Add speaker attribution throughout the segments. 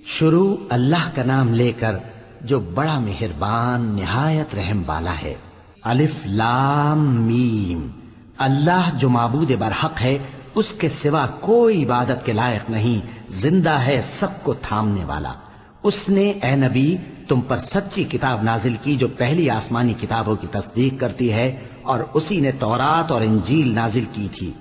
Speaker 1: شروع اللہ کا نام لے کر جو بڑا مہربان نہایت رحم والا ہے۔ الف لام میم۔ اللہ جو معبود برحق ہے، اس کے سوا کوئی عبادت کے لائق نہیں، زندہ ہے، سب کو تھامنے والا۔ اس نے اے نبی تم پر سچی کتاب نازل کی جو پہلی آسمانی کتابوں کی تصدیق کرتی ہے، اور اسی نے تورات اور انجیل نازل کی تھی۔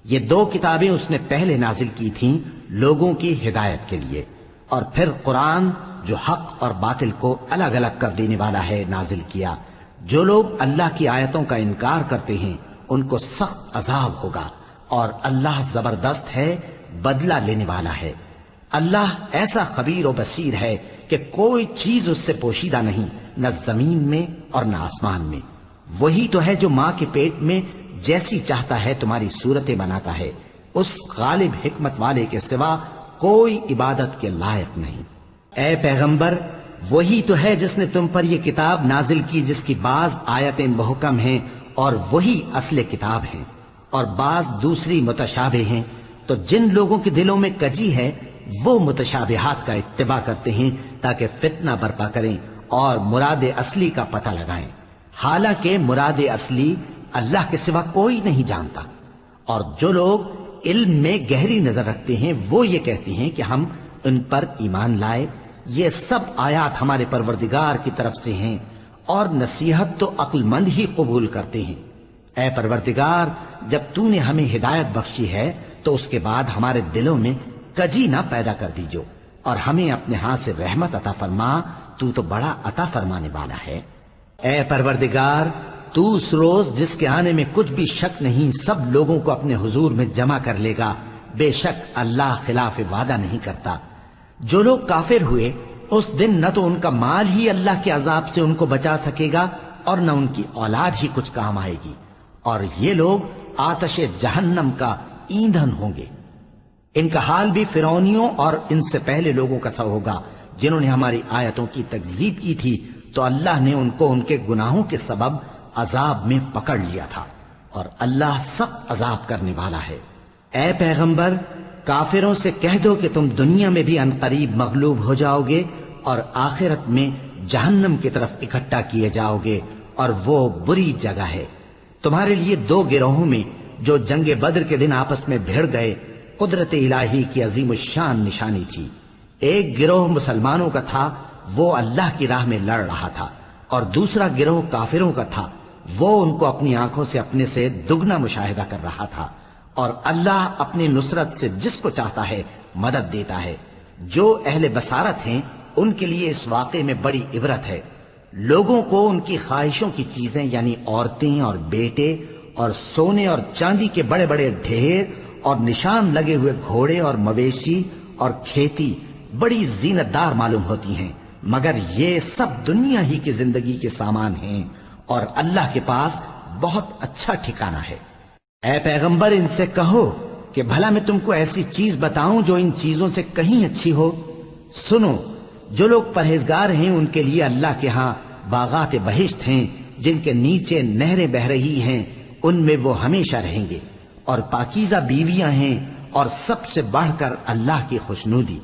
Speaker 1: یہ دو کتابیں اس نے پہلے نازل کی تھیں لوگوں کی ہدایت کے لیے، اور پھر قرآن جو حق اور باطل کو الگ الگ کر دینے والا ہے نازل کیا۔ جو لوگ اللہ کی آیتوں کا انکار کرتے ہیں ان کو سخت عذاب ہوگا، اور اللہ زبردست ہے، بدلہ لینے والا ہے۔ اللہ ایسا خبیر و بصیر ہے کہ کوئی چیز اس سے پوشیدہ نہیں، نہ زمین میں اور نہ آسمان میں۔ وہی تو ہے جو ماں کے پیٹ میں جیسی چاہتا ہے تمہاری صورتیں بناتا ہے، اس غالب حکمت والے کے سوا کوئی عبادت کے لائق نہیں۔ اے پیغمبر، وہی تو ہے جس نے تم پر یہ کتاب نازل کی جس کی بعض آیتیں محکم ہیں اور وہی اصل کتاب ہیں، اور بعض دوسری متشابہ ہیں۔ تو جن لوگوں کے دلوں میں کجی ہے وہ متشابہات کا اتباع کرتے ہیں تاکہ فتنہ برپا کریں اور مراد اصلی کا پتہ لگائیں، حالانکہ مراد اصلی اللہ کے سوا کوئی نہیں جانتا۔ اور جو لوگ علم میں گہری نظر رکھتے ہیں وہ یہ کہتے ہیں کہ ہم ان پر ایمان لائے، یہ سب آیات ہمارے پروردگار کی طرف سے ہیں، اور نصیحت تو عقل مند ہی قبول کرتے ہیں۔ اے پروردگار، جب تو نے ہمیں ہدایت بخشی ہے تو اس کے بعد ہمارے دلوں میں کجی نہ پیدا کر دیجو، اور ہمیں اپنے ہاتھ سے رحمت عطا فرما، تو بڑا عطا فرمانے والا ہے۔ اے پروردگار، تو اس روز جس کے آنے میں کچھ بھی شک نہیں سب لوگوں کو اپنے حضور میں جمع کر لے گا، بے شک اللہ خلاف وعدہ نہیں کرتا۔ جو لوگ کافر ہوئے اس دن نہ تو ان کا مال ہی اللہ کے عذاب سے ان کو بچا سکے گا اور نہ ان کی اولاد ہی کچھ کام آئے گی، اور یہ لوگ آتش جہنم کا ایندھن ہوں گے۔ ان کا حال بھی فرعونیوں اور ان سے پہلے لوگوں کا سا ہوگا جنہوں نے ہماری آیتوں کی تکذیب کی تھی، تو اللہ نے ان کو ان کے گناہوں کے سبب عذاب میں پکڑ لیا تھا، اور اللہ سخت عذاب کرنے والا ہے۔ اے پیغمبر، کافروں سے کہہ دو کہ تم دنیا میں بھی عنقریب مغلوب ہو جاؤ گے اور آخرت میں جہنم کی طرف اکٹھا کیے جاؤ گے، اور وہ بری جگہ ہے۔ تمہارے لیے دو گروہوں میں جو جنگ بدر کے دن آپس میں بھیڑ گئے قدرت الہی کی عظیم الشان نشانی تھی۔ ایک گروہ مسلمانوں کا تھا، وہ اللہ کی راہ میں لڑ رہا تھا، اور دوسرا گروہ کافروں کا تھا، وہ ان کو اپنی آنکھوں سے اپنے سے دگنا مشاہدہ کر رہا تھا۔ اور اللہ اپنی نصرت سے جس کو چاہتا ہے مدد دیتا ہے۔ جو اہل بصارت ہیں ان کے لیے اس واقعے میں بڑی عبرت ہے۔ لوگوں کو ان کی خواہشوں کی چیزیں یعنی عورتیں اور بیٹے اور سونے اور چاندی کے بڑے بڑے ڈھیر اور نشان لگے ہوئے گھوڑے اور مویشی اور کھیتی بڑی زینت دار معلوم ہوتی ہیں، مگر یہ سب دنیا ہی کی زندگی کے سامان ہیں، اور اللہ کے پاس بہت اچھا ٹھکانہ ہے۔ اے پیغمبر، ان سے کہو کہ بھلا میں تم کو ایسی چیز بتاؤں جو ان چیزوں سے کہیں اچھی ہو؟ سنو، جو لوگ پرہیزگار ہیں ان کے لیے اللہ کے ہاں باغات بہشت ہیں جن کے نیچے نہریں بہ رہی ہیں، ان میں وہ ہمیشہ رہیں گے، اور پاکیزہ بیویاں ہیں، اور سب سے بڑھ کر اللہ کی خوشنودی۔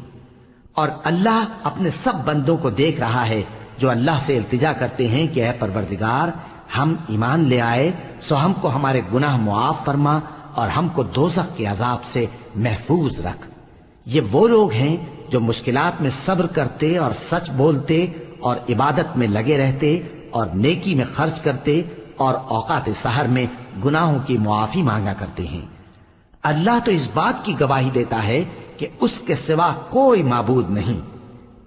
Speaker 1: اور اللہ اپنے سب بندوں کو دیکھ رہا ہے جو اللہ سے التجا کرتے ہیں کہ اے پروردگار، ہم ایمان لے آئے سو ہم کو ہمارے گناہ معاف فرما اور ہم کو دوزخ کے عذاب سے محفوظ رکھ۔ یہ وہ لوگ ہیں جو مشکلات میں صبر کرتے اور سچ بولتے اور عبادت میں لگے رہتے اور نیکی میں خرچ کرتے اور اوقات سحر میں گناہوں کی معافی مانگا کرتے ہیں۔ اللہ تو اس بات کی گواہی دیتا ہے کہ اس کے سوا کوئی معبود نہیں،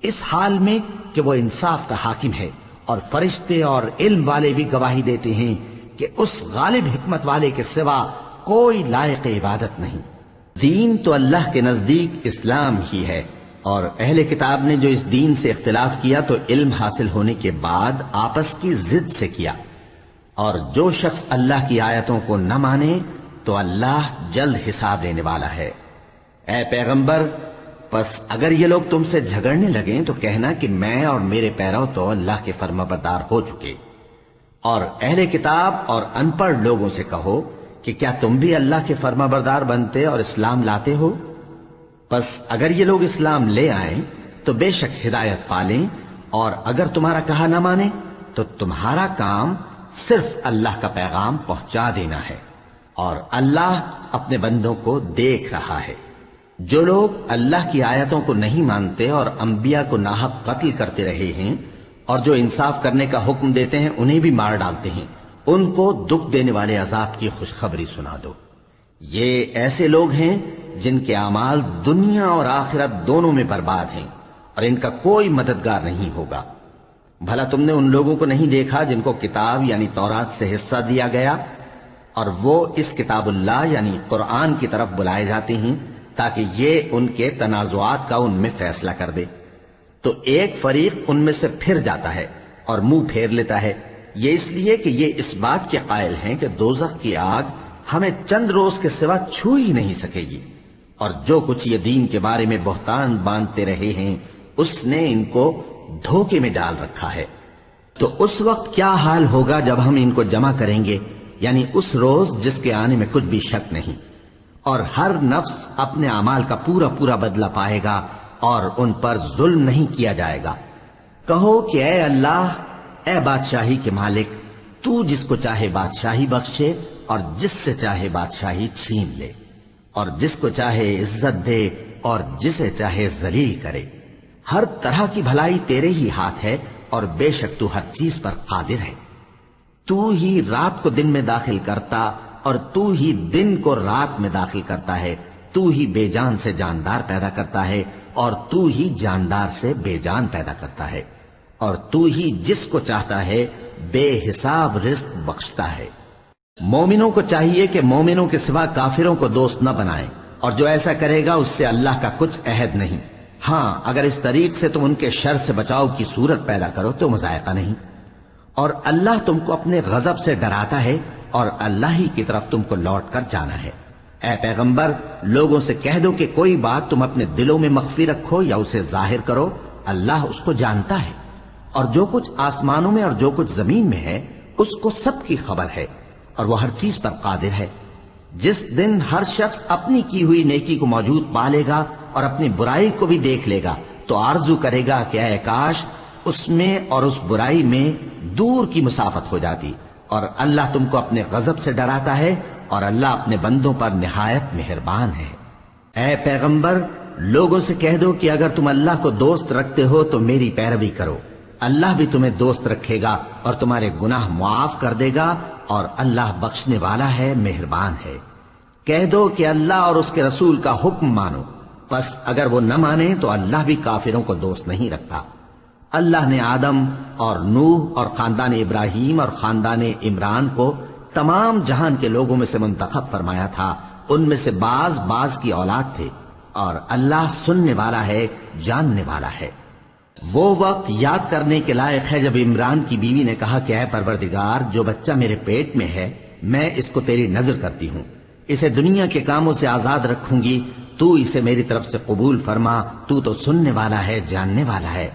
Speaker 1: اس حال میں کہ وہ انصاف کا حاکم ہے، اور فرشتے اور علم والے بھی گواہی دیتے ہیں کہ اس غالب حکمت والے کے سوا کوئی لائق عبادت نہیں۔ دین تو اللہ کے نزدیک اسلام ہی ہے، اور اہل کتاب نے جو اس دین سے اختلاف کیا تو علم حاصل ہونے کے بعد آپس کی ضد سے کیا، اور جو شخص اللہ کی آیتوں کو نہ مانے تو اللہ جلد حساب لینے والا ہے۔ اے پیغمبر، پس اگر یہ لوگ تم سے جھگڑنے لگیں تو کہنا کہ میں اور میرے پیرو تو اللہ کے فرما بردار ہو چکے، اور اہل کتاب اور ان پڑھ لوگوں سے کہو کہ کیا تم بھی اللہ کے فرما بردار بنتے اور اسلام لاتے ہو؟ پس اگر یہ لوگ اسلام لے آئیں تو بے شک ہدایت پالیں، اور اگر تمہارا کہا نہ مانے تو تمہارا کام صرف اللہ کا پیغام پہنچا دینا ہے، اور اللہ اپنے بندوں کو دیکھ رہا ہے۔ جو لوگ اللہ کی آیتوں کو نہیں مانتے اور انبیاء کو ناحق قتل کرتے رہے ہیں، اور جو انصاف کرنے کا حکم دیتے ہیں انہیں بھی مار ڈالتے ہیں، ان کو دکھ دینے والے عذاب کی خوشخبری سنا دو۔ یہ ایسے لوگ ہیں جن کے اعمال دنیا اور آخرت دونوں میں برباد ہیں، اور ان کا کوئی مددگار نہیں ہوگا۔ بھلا تم نے ان لوگوں کو نہیں دیکھا جن کو کتاب یعنی تورات سے حصہ دیا گیا، اور وہ اس کتاب اللہ یعنی قرآن کی طرف بلائے جاتے ہیں تاکہ یہ ان کے تنازعات کا ان میں فیصلہ کر دے، تو ایک فریق ان میں سے پھر جاتا ہے اور منہ پھیر لیتا ہے، یہ اس لیے کہ یہ اس بات کے قائل ہیں کہ دوزخ کی آگ ہمیں چند روز کے سوا چھو ہی نہیں سکے گی، اور جو کچھ یہ دین کے بارے میں بہتان باندھتے رہے ہیں اس نے ان کو دھوکے میں ڈال رکھا ہے۔ تو اس وقت کیا حال ہوگا جب ہم ان کو جمع کریں گے، یعنی اس روز جس کے آنے میں کچھ بھی شک نہیں، اور ہر نفس اپنے اعمال کا پورا پورا بدلہ پائے گا اور ان پر ظلم نہیں کیا جائے گا۔ کہو کہ اے اللہ، اے بادشاہی کے مالک، تو جس کو چاہے بادشاہی بخشے اور جس سے چاہے بادشاہی چھین لے، اور جس کو چاہے عزت دے اور جسے چاہے ذلیل کرے۔ ہر طرح کی بھلائی تیرے ہی ہاتھ ہے، اور بے شک تو ہر چیز پر قادر ہے۔ تو ہی رات کو دن میں داخل کرتا اور تو ہی دن کو رات میں داخل کرتا ہے، تو ہی بے جان سے جاندار پیدا کرتا ہے اور تو ہی جاندار سے بے جان پیدا کرتا ہے، اور تو ہی جس کو چاہتا ہے بے حساب رزق بخشتا ہے۔ مومنوں کو چاہیے کہ مومنوں کے سوا کافروں کو دوست نہ بنائیں، اور جو ایسا کرے گا اس سے اللہ کا کچھ عہد نہیں۔ ہاں، اگر اس طریق سے تم ان کے شر سے بچاؤ کی صورت پیدا کرو تو مذائقہ نہیں، اور اللہ تم کو اپنے غضب سے ڈراتا ہے، اور اللہ ہی کی طرف تم کو لوٹ کر جانا ہے۔ اے پیغمبر، لوگوں سے کہہ دو کہ کوئی بات تم اپنے دلوں میں مخفی رکھو یا اسے ظاہر کرو، اللہ اس کو جانتا ہے، اور جو کچھ آسمانوں میں اور جو کچھ زمین میں ہے اس کو سب کی خبر ہے، اور وہ ہر چیز پر قادر ہے۔ جس دن ہر شخص اپنی کی ہوئی نیکی کو موجود پا لے گا اور اپنی برائی کو بھی دیکھ لے گا تو آرزو کرے گا کہ اے کاش اس میں اور اس برائی میں دور کی مسافت ہو جاتی، اور اللہ تم کو اپنے غضب سے ڈراتا ہے، اور اللہ اپنے بندوں پر نہایت مہربان ہے۔ اے پیغمبر، لوگوں سے کہہ دو کہ اگر تم اللہ کو دوست رکھتے ہو تو میری پیروی کرو، اللہ بھی تمہیں دوست رکھے گا اور تمہارے گناہ معاف کر دے گا، اور اللہ بخشنے والا ہے، مہربان ہے۔ کہہ دو کہ اللہ اور اس کے رسول کا حکم مانو، پس اگر وہ نہ مانے تو اللہ بھی کافروں کو دوست نہیں رکھتا۔ اللہ نے آدم اور نوح اور خاندان ابراہیم اور خاندان عمران کو تمام جہان کے لوگوں میں سے منتخب فرمایا تھا، ان میں سے بعض بعض کی اولاد تھے، اور اللہ سننے والا ہے، جاننے والا ہے۔ وہ وقت یاد کرنے کے لائق ہے جب عمران کی بیوی نے کہا کہ اے پروردگار، جو بچہ میرے پیٹ میں ہے میں اس کو تیری نظر کرتی ہوں، اسے دنیا کے کاموں سے آزاد رکھوں گی، تو اسے میری طرف سے قبول فرما، تو سننے والا ہے، جاننے والا ہے۔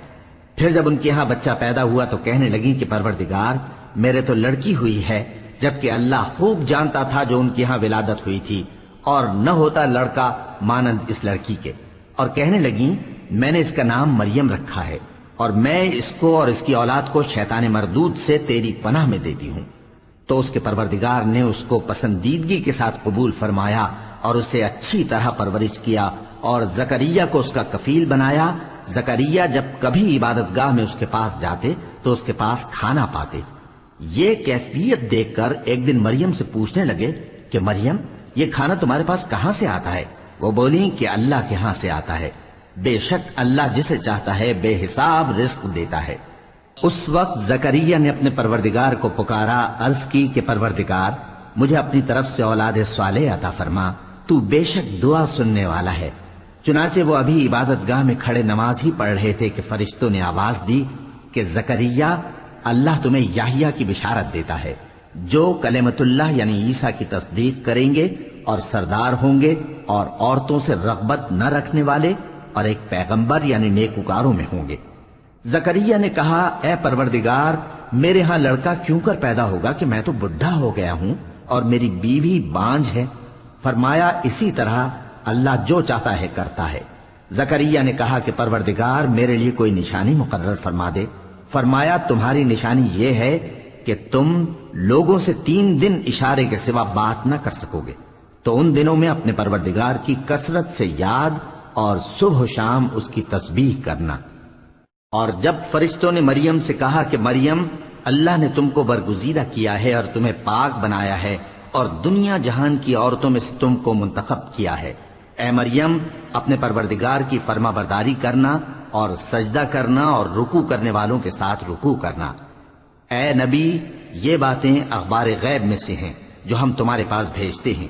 Speaker 1: پھر جب ان کے ہاں بچہ پیدا ہوا تو کہنے لگی کہ پروردگار، میرے تو لڑکی ہوئی ہے، جبکہ اللہ خوب جانتا تھا جو ان کے ہاں ولادت ہوئی تھی، اور نہ ہوتا لڑکا مانند اس لڑکی کے۔ اور کہنے لگیں میں نے اس کا نام مریم رکھا ہے، اور میں اس کو اور اس کی اولاد کو شیطان مردود سے تیری پناہ میں دیتی ہوں۔ تو اس کے پروردگار نے اس کو پسندیدگی کے ساتھ قبول فرمایا اور اسے اچھی طرح پرورش کیا، اور زکریا کو اس کا کفیل بنایا۔ زکریا جب کبھی عبادت گاہ میں اس کے پاس جاتے تو اس کے پاس کھانا پاتے۔ یہ کیفیت دیکھ کر ایک دن مریم سے پوچھنے لگے کہ مریم، یہ کھانا تمہارے پاس کہاں سے آتا ہے؟ وہ بولی کہ اللہ کے ہاں سے آتا ہے، بے شک اللہ جسے چاہتا ہے بے حساب رزق دیتا ہے۔ اس وقت زکریا نے اپنے پروردگار کو پکارا، عرض کی کہ پروردگار، مجھے اپنی طرف سے اولاد صالح عطا فرما، تو بے شک دعا سننے والا ہے۔ چنانچہ وہ ابھی عبادت گاہ میں کھڑے نماز ہی پڑھ رہے تھے کہ فرشتوں نے آواز دی کہ زکریا، اللہ تمہیں یحییٰ کی بشارت دیتا ہے، جو کلمۃ اللہ یعنی عیسیٰ کی تصدیق کریں گے اور سردار ہوں گے اور عورتوں سے رغبت نہ رکھنے والے، اور ایک پیغمبر یعنی نیکوکاروں میں ہوں گے۔ زکریا نے کہا، اے پروردگار، میرے ہاں لڑکا کیوں کر پیدا ہوگا کہ میں تو بڈھا ہو گیا ہوں اور میری بیوی بانجھ ہے۔ فرمایا، اسی طرح اللہ جو چاہتا ہے کرتا ہے۔ زکریا نے کہا کہ پروردگار میرے لیے کوئی نشانی مقرر فرما دے۔ فرمایا تمہاری نشانی یہ ہے کہ تم لوگوں سے 3 دن اشارے کے سوا بات نہ کر سکو گے، تو ان دنوں میں اپنے پروردگار کی کثرت سے یاد اور صبح و شام اس کی تسبیح کرنا۔ اور جب فرشتوں نے مریم سے کہا کہ مریم، اللہ نے تم کو برگزیدہ کیا ہے اور تمہیں پاک بنایا ہے اور دنیا جہان کی عورتوں میں سے تم کو منتخب کیا ہے، اے مریم اپنے پروردگار کی فرما برداری کرنا اور سجدہ کرنا اور رکوع کرنے والوں کے ساتھ رکوع کرنا۔ اے نبی، یہ باتیں اخبار غیب میں سے ہیں جو ہم تمہارے پاس بھیجتے ہیں۔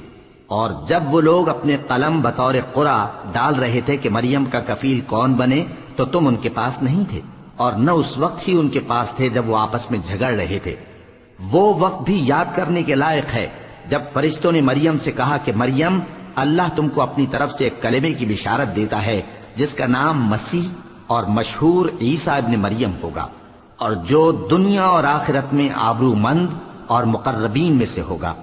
Speaker 1: اور جب وہ لوگ اپنے قلم بطور قرعہ ڈال رہے تھے کہ مریم کا کفیل کون بنے، تو تم ان کے پاس نہیں تھے، اور نہ اس وقت ہی ان کے پاس تھے جب وہ آپس میں جھگڑ رہے تھے۔ وہ وقت بھی یاد کرنے کے لائق ہے جب فرشتوں نے مریم سے کہا کہ مریم، اللہ تم کو اپنی طرف سے ایک کلمے کی بشارت دیتا ہے جس کا نام مسیح اور مشہور عیسیٰ ابن مریم ہوگا، اور جو دنیا اور آخرت میں آبرو مند اور مقربین میں سے ہوگا،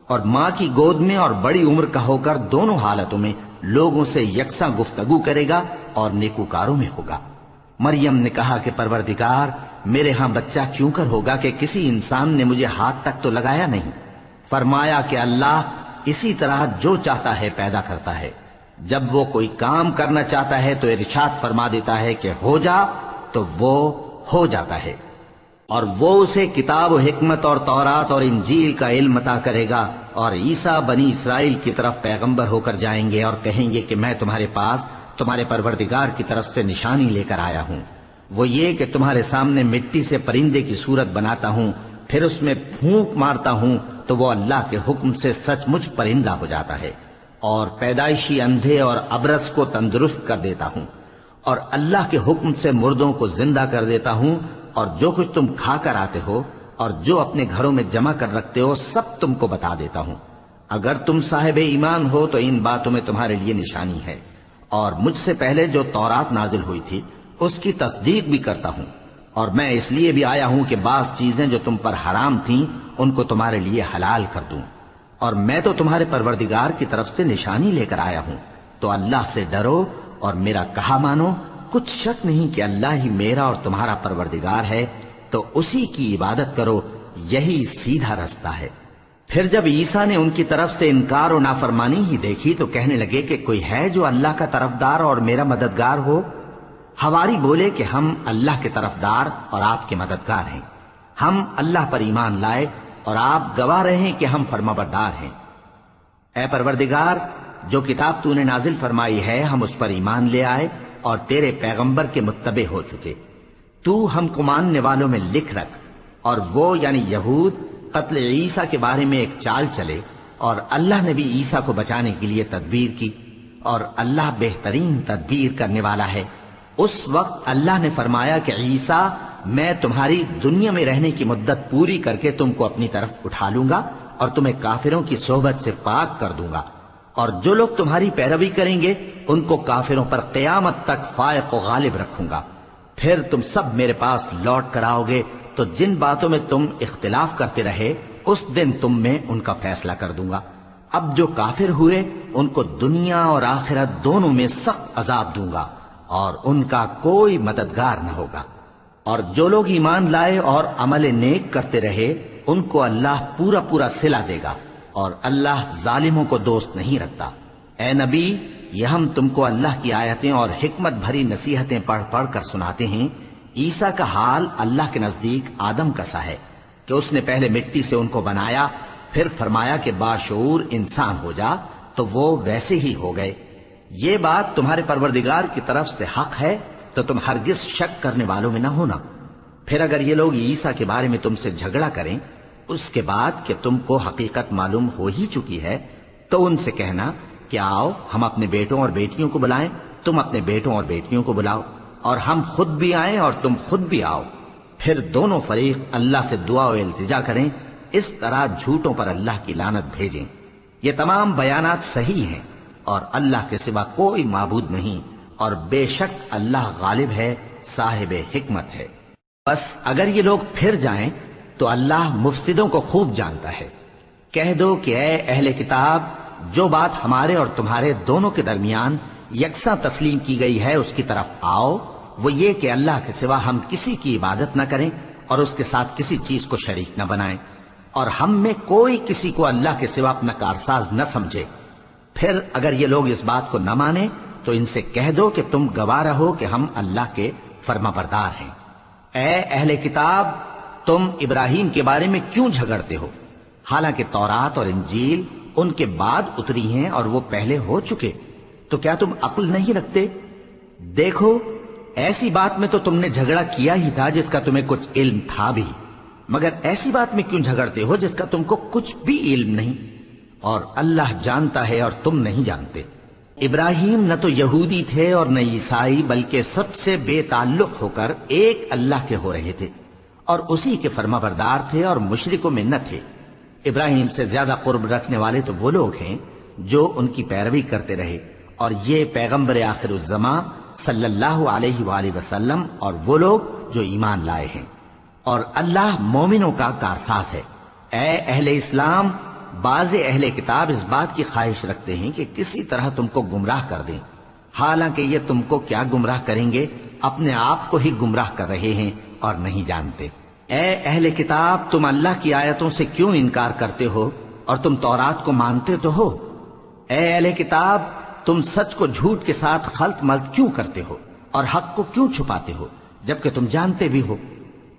Speaker 1: اور ماں کی گود میں اور بڑی عمر کا ہو کر دونوں حالتوں میں لوگوں سے یکساں گفتگو کرے گا اور نیکوکاروں میں ہوگا۔ مریم نے کہا کہ پروردگار، میرے ہاں بچہ کیوں کر ہوگا کہ کسی انسان نے مجھے ہاتھ تک تو لگایا نہیں۔ فرمایا کہ اللہ اسی طرح جو چاہتا ہے پیدا کرتا ہے، جب وہ کوئی کام کرنا چاہتا ہے تو ارشاد فرما دیتا ہے کہ ہو جا، تو وہ ہو جاتا ہے۔ اور وہ اسے کتاب و حکمت اور تورات اور انجیل کا علم عطا کرے گا، اور عیسیٰ بنی اسرائیل کی طرف پیغمبر ہو کر جائیں گے اور کہیں گے کہ میں تمہارے پاس تمہارے پروردگار کی طرف سے نشانی لے کر آیا ہوں، وہ یہ کہ تمہارے سامنے مٹی سے پرندے کی صورت بناتا ہوں، پھر اس میں پھونک مارتا ہوں تو وہ اللہ کے حکم سے سچ مچ پرندہ ہو جاتا ہے، اور پیدائشی اندھے اور ابرص کو تندرست کر دیتا ہوں، اور اللہ کے حکم سے مردوں کو زندہ کر دیتا ہوں، اور جو کچھ تم کھا کر آتے ہو اور جو اپنے گھروں میں جمع کر رکھتے ہو سب تم کو بتا دیتا ہوں۔ اگر تم صاحب ایمان ہو تو ان باتوں میں تمہارے لیے نشانی ہے، اور مجھ سے پہلے جو تورات نازل ہوئی تھی اس کی تصدیق بھی کرتا ہوں، اور میں اس لیے بھی آیا ہوں کہ بعض چیزیں جو تم پر حرام تھیں ان کو تمہارے لیے حلال کر دوں، اور میں تو تمہارے پروردگار کی طرف سے نشانی لے کر آیا ہوں، تو اللہ سے ڈرو اور میرا کہا مانو۔ کچھ شک نہیں کہ اللہ ہی میرا اور تمہارا پروردگار ہے، تو اسی کی عبادت کرو، یہی سیدھا رستہ ہے۔ پھر جب عیسیٰ نے ان کی طرف سے انکار و نافرمانی ہی دیکھی تو کہنے لگے کہ کوئی ہے جو اللہ کا طرفدار اور میرا مددگار ہو؟ حواری بولے کہ ہم اللہ کے طرفدار اور آپ کے مددگار ہیں، ہم اللہ پر ایمان لائے اور آپ گواہ رہے کہ ہم فرما بردار ہیں۔ اے پروردگار، جو کتاب تو نے نازل فرمائی ہے ہم اس پر ایمان لے آئے اور تیرے پیغمبر کے متبع ہو چکے، تو ہم کو ماننے والوں میں لکھ رکھ۔ اور وہ یعنی یہود قتل عیسیٰ کے بارے میں ایک چال چلے، اور اللہ نے بھی عیسیٰ کو بچانے کے لیے تدبیر کی، اور اللہ بہترین تدبیر کرنے والا ہے۔ اس وقت اللہ نے فرمایا کہ عیسیٰ، میں تمہاری دنیا میں رہنے کی مدت پوری کر کے تم کو اپنی طرف اٹھا لوں گا اور تمہیں کافروں کی صحبت سے پاک کر دوں گا، اور جو لوگ تمہاری پیروی کریں گے ان کو کافروں پر قیامت تک فائق و غالب رکھوں گا۔ پھر تم سب میرے پاس لوٹ کر آؤ گے، تو جن باتوں میں تم اختلاف کرتے رہے اس دن تم میں ان کا فیصلہ کر دوں گا۔ اب جو کافر ہوئے ان کو دنیا اور آخرت دونوں میں سخت عذاب دوں گا، اور ان کا کوئی مددگار نہ ہوگا۔ اور جو لوگ ایمان لائے اور عمل نیک کرتے رہے ان کو اللہ پورا پورا صلہ دے گا، اور اللہ ظالموں کو دوست نہیں رکھتا۔ اے نبی، یہ ہم تم کو اللہ کی آیتیں اور حکمت بھری نصیحتیں پڑھ پڑھ کر سناتے ہیں۔ عیسیٰ کا حال اللہ کے نزدیک آدم کا سا ہے کہ اس نے پہلے مٹی سے ان کو بنایا، پھر فرمایا کہ باشعور انسان ہو جا، تو وہ ویسے ہی ہو گئے۔ یہ بات تمہارے پروردگار کی طرف سے حق ہے، تو تم ہرگز شک کرنے والوں میں نہ ہونا۔ پھر اگر یہ لوگ عیسیٰ کے بارے میں تم سے جھگڑا کریں اس کے بعد کہ تم کو حقیقت معلوم ہو ہی چکی ہے، تو ان سے کہنا کہ آؤ ہم اپنے بیٹوں اور بیٹیوں کو بلائیں، تم اپنے بیٹوں اور بیٹیوں کو بلاؤ، اور ہم خود بھی آئیں اور تم خود بھی آؤ، پھر دونوں فریق اللہ سے دعا و التجا کریں، اس طرح جھوٹوں پر اللہ کی لعنت بھیجیں۔ یہ تمام بیانات صحیح ہیں، اور اللہ کے سوا کوئی معبود نہیں، اور بے شک اللہ غالب ہے، صاحب حکمت ہے۔ بس اگر یہ لوگ پھر جائیں تو اللہ مفسدوں کو خوب جانتا ہے۔ کہہ دو کہ اے اہل کتاب، جو بات ہمارے اور تمہارے دونوں کے درمیان یکساں تسلیم کی گئی ہے اس کی طرف آؤ، وہ یہ کہ اللہ کے سوا ہم کسی کی عبادت نہ کریں اور اس کے ساتھ کسی چیز کو شریک نہ بنائیں، اور ہم میں کوئی کسی کو اللہ کے سوا اپنا کارساز نہ سمجھے۔ پھر اگر یہ لوگ اس بات کو نہ مانیں تو ان سے کہہ دو کہ تم گواہ رہو کہ ہم اللہ کے فرما بردار ہیں۔ اے اہل کتاب، تم ابراہیم کے بارے میں کیوں جھگڑتے ہو، حالانکہ تورات اور انجیل ان کے بعد اتری ہیں اور وہ پہلے ہو چکے، تو کیا تم عقل نہیں رکھتے؟ دیکھو، ایسی بات میں تو تم نے جھگڑا کیا ہی تھا جس کا تمہیں کچھ علم تھا بھی، مگر ایسی بات میں کیوں جھگڑتے ہو جس کا تم کو کچھ بھی علم نہیں، اور اللہ جانتا ہے اور تم نہیں جانتے۔ ابراہیم نہ تو یہودی تھے اور نہ عیسائی، بلکہ سب سے بے تعلق ہو کر ایک اللہ کے ہو رہے تھے اور اسی کے فرما بردار تھے اور مشرکوں میں نہ تھے۔ ابراہیم سے زیادہ قرب رکھنے والے تو وہ لوگ ہیں جو ان کی پیروی کرتے رہے، اور یہ پیغمبر آخر الزماں صلی اللہ علیہ وآلہ وسلم اور وہ لوگ جو ایمان لائے ہیں، اور اللہ مومنوں کا کارساز ہے۔ اے اہل اسلام، بعض اہل کتاب اس بات کی خواہش رکھتے ہیں کہ کسی طرح تم کو گمراہ کر دیں، حالانکہ یہ تم کو کیا گمراہ کریں گے، اپنے آپ کو ہی گمراہ کر رہے ہیں اور نہیں جانتے۔ اے اہل کتاب، تم اللہ کی آیتوں سے کیوں انکار کرتے ہو اور تم تورات کو مانتے تو ہو؟ اے اہل کتاب، تم سچ کو جھوٹ کے ساتھ خلط ملط کیوں کرتے ہو اور حق کو کیوں چھپاتے ہو جبکہ تم جانتے بھی ہو؟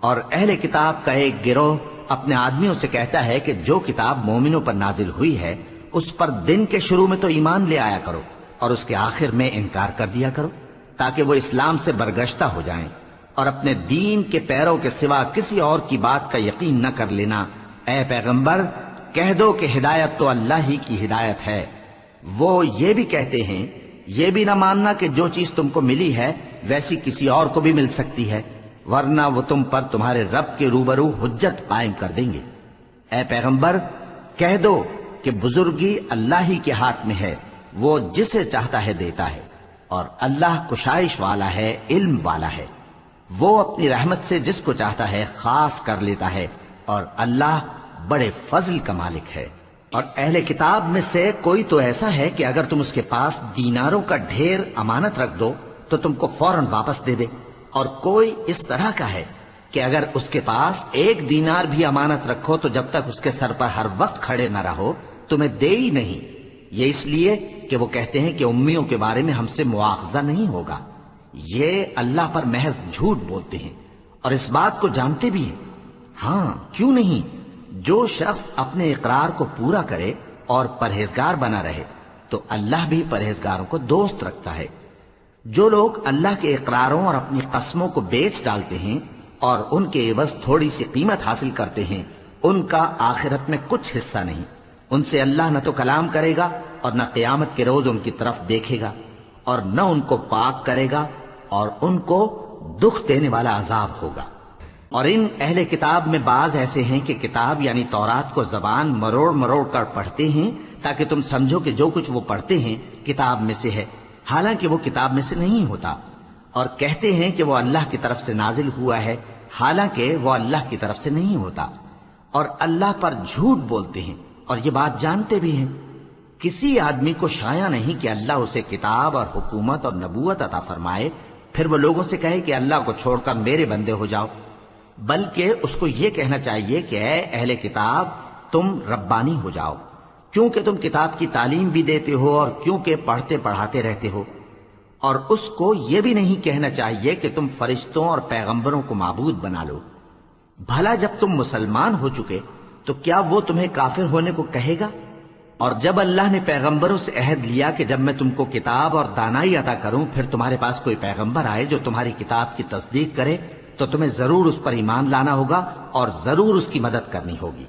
Speaker 1: اور اہل کتاب کا ایک گروہ اپنے آدمیوں سے کہتا ہے کہ جو کتاب مومنوں پر نازل ہوئی ہے اس پر دن کے شروع میں تو ایمان لے آیا کرو اور اس کے آخر میں انکار کر دیا کرو، تاکہ وہ اسلام سے برگشتہ ہو جائیں، اور اپنے دین کے پیروں کے سوا کسی اور کی بات کا یقین نہ کر لینا۔ اے پیغمبر، کہہ دو کہ ہدایت تو اللہ ہی کی ہدایت ہے۔ وہ یہ بھی کہتے ہیں، یہ بھی نہ ماننا کہ جو چیز تم کو ملی ہے ویسی کسی اور کو بھی مل سکتی ہے، ورنہ وہ تم پر تمہارے رب کے روبرو حجت قائم کر دیں گے۔ اے پیغمبر، کہہ دو کہ بزرگی اللہ ہی کے ہاتھ میں ہے، وہ جسے چاہتا ہے دیتا ہے، اور اللہ کشائش والا ہے، علم والا ہے، وہ اپنی رحمت سے جس کو چاہتا ہے خاص کر لیتا ہے، اور اللہ بڑے فضل کا مالک ہے۔ اور اہل کتاب میں سے کوئی تو ایسا ہے کہ اگر تم اس کے پاس دیناروں کا ڈھیر امانت رکھ دو تو تم کو فوراً واپس دے دے، اور کوئی اس طرح کا ہے کہ اگر اس کے پاس 1 دینار بھی امانت رکھو تو جب تک اس کے سر پر ہر وقت کھڑے نہ رہو تمہیں دے ہی نہیں، یہ اس لیے کہ وہ کہتے ہیں کہ امیوں کے بارے میں ہم سے مواخذہ نہیں ہوگا۔ یہ اللہ پر محض جھوٹ بولتے ہیں اور اس بات کو جانتے بھی ہیں۔ ہاں، کیوں نہیں، جو شخص اپنے اقرار کو پورا کرے اور پرہیزگار بنا رہے تو اللہ بھی پرہیزگاروں کو دوست رکھتا ہے۔ جو لوگ اللہ کے اقراروں اور اپنی قسموں کو بیچ ڈالتے ہیں اور ان کے عوض تھوڑی سی قیمت حاصل کرتے ہیں، ان کا آخرت میں کچھ حصہ نہیں۔ ان سے اللہ نہ تو کلام کرے گا اور نہ قیامت کے روز ان کی طرف دیکھے گا، اور نہ ان کو پاک کرے گا، اور ان کو دکھ دینے والا عذاب ہوگا۔ اور ان اہل کتاب میں بعض ایسے ہیں کہ کتاب یعنی تورات کو زبان مروڑ مروڑ کر پڑھتے ہیں تاکہ تم سمجھو کہ جو کچھ وہ پڑھتے ہیں کتاب میں سے ہے، حالانکہ وہ کتاب میں سے نہیں ہوتا، اور کہتے ہیں کہ وہ اللہ کی طرف سے نازل ہوا ہے، حالانکہ وہ اللہ کی طرف سے نہیں ہوتا، اور اللہ پر جھوٹ بولتے ہیں اور یہ بات جانتے بھی ہیں۔ کسی آدمی کو شایع نہیں کہ اللہ اسے کتاب اور حکومت اور نبوت عطا فرمائے پھر وہ لوگوں سے کہے کہ اللہ کو چھوڑ کر میرے بندے ہو جاؤ، بلکہ اس کو یہ کہنا چاہیے کہ اے اہل کتاب، تم ربانی ہو جاؤ، کیونکہ تم کتاب کی تعلیم بھی دیتے ہو اور کیونکہ پڑھتے پڑھاتے رہتے ہو۔ اور اس کو یہ بھی نہیں کہنا چاہیے کہ تم فرشتوں اور پیغمبروں کو معبود بنا لو۔ بھلا جب تم مسلمان ہو چکے تو کیا وہ تمہیں کافر ہونے کو کہے گا؟ اور جب اللہ نے پیغمبروں سے عہد لیا کہ جب میں تم کو کتاب اور دانائی عطا کروں پھر تمہارے پاس کوئی پیغمبر آئے جو تمہاری کتاب کی تصدیق کرے تو تمہیں ضرور اس پر ایمان لانا ہوگا اور ضرور اس کی مدد کرنی ہوگی۔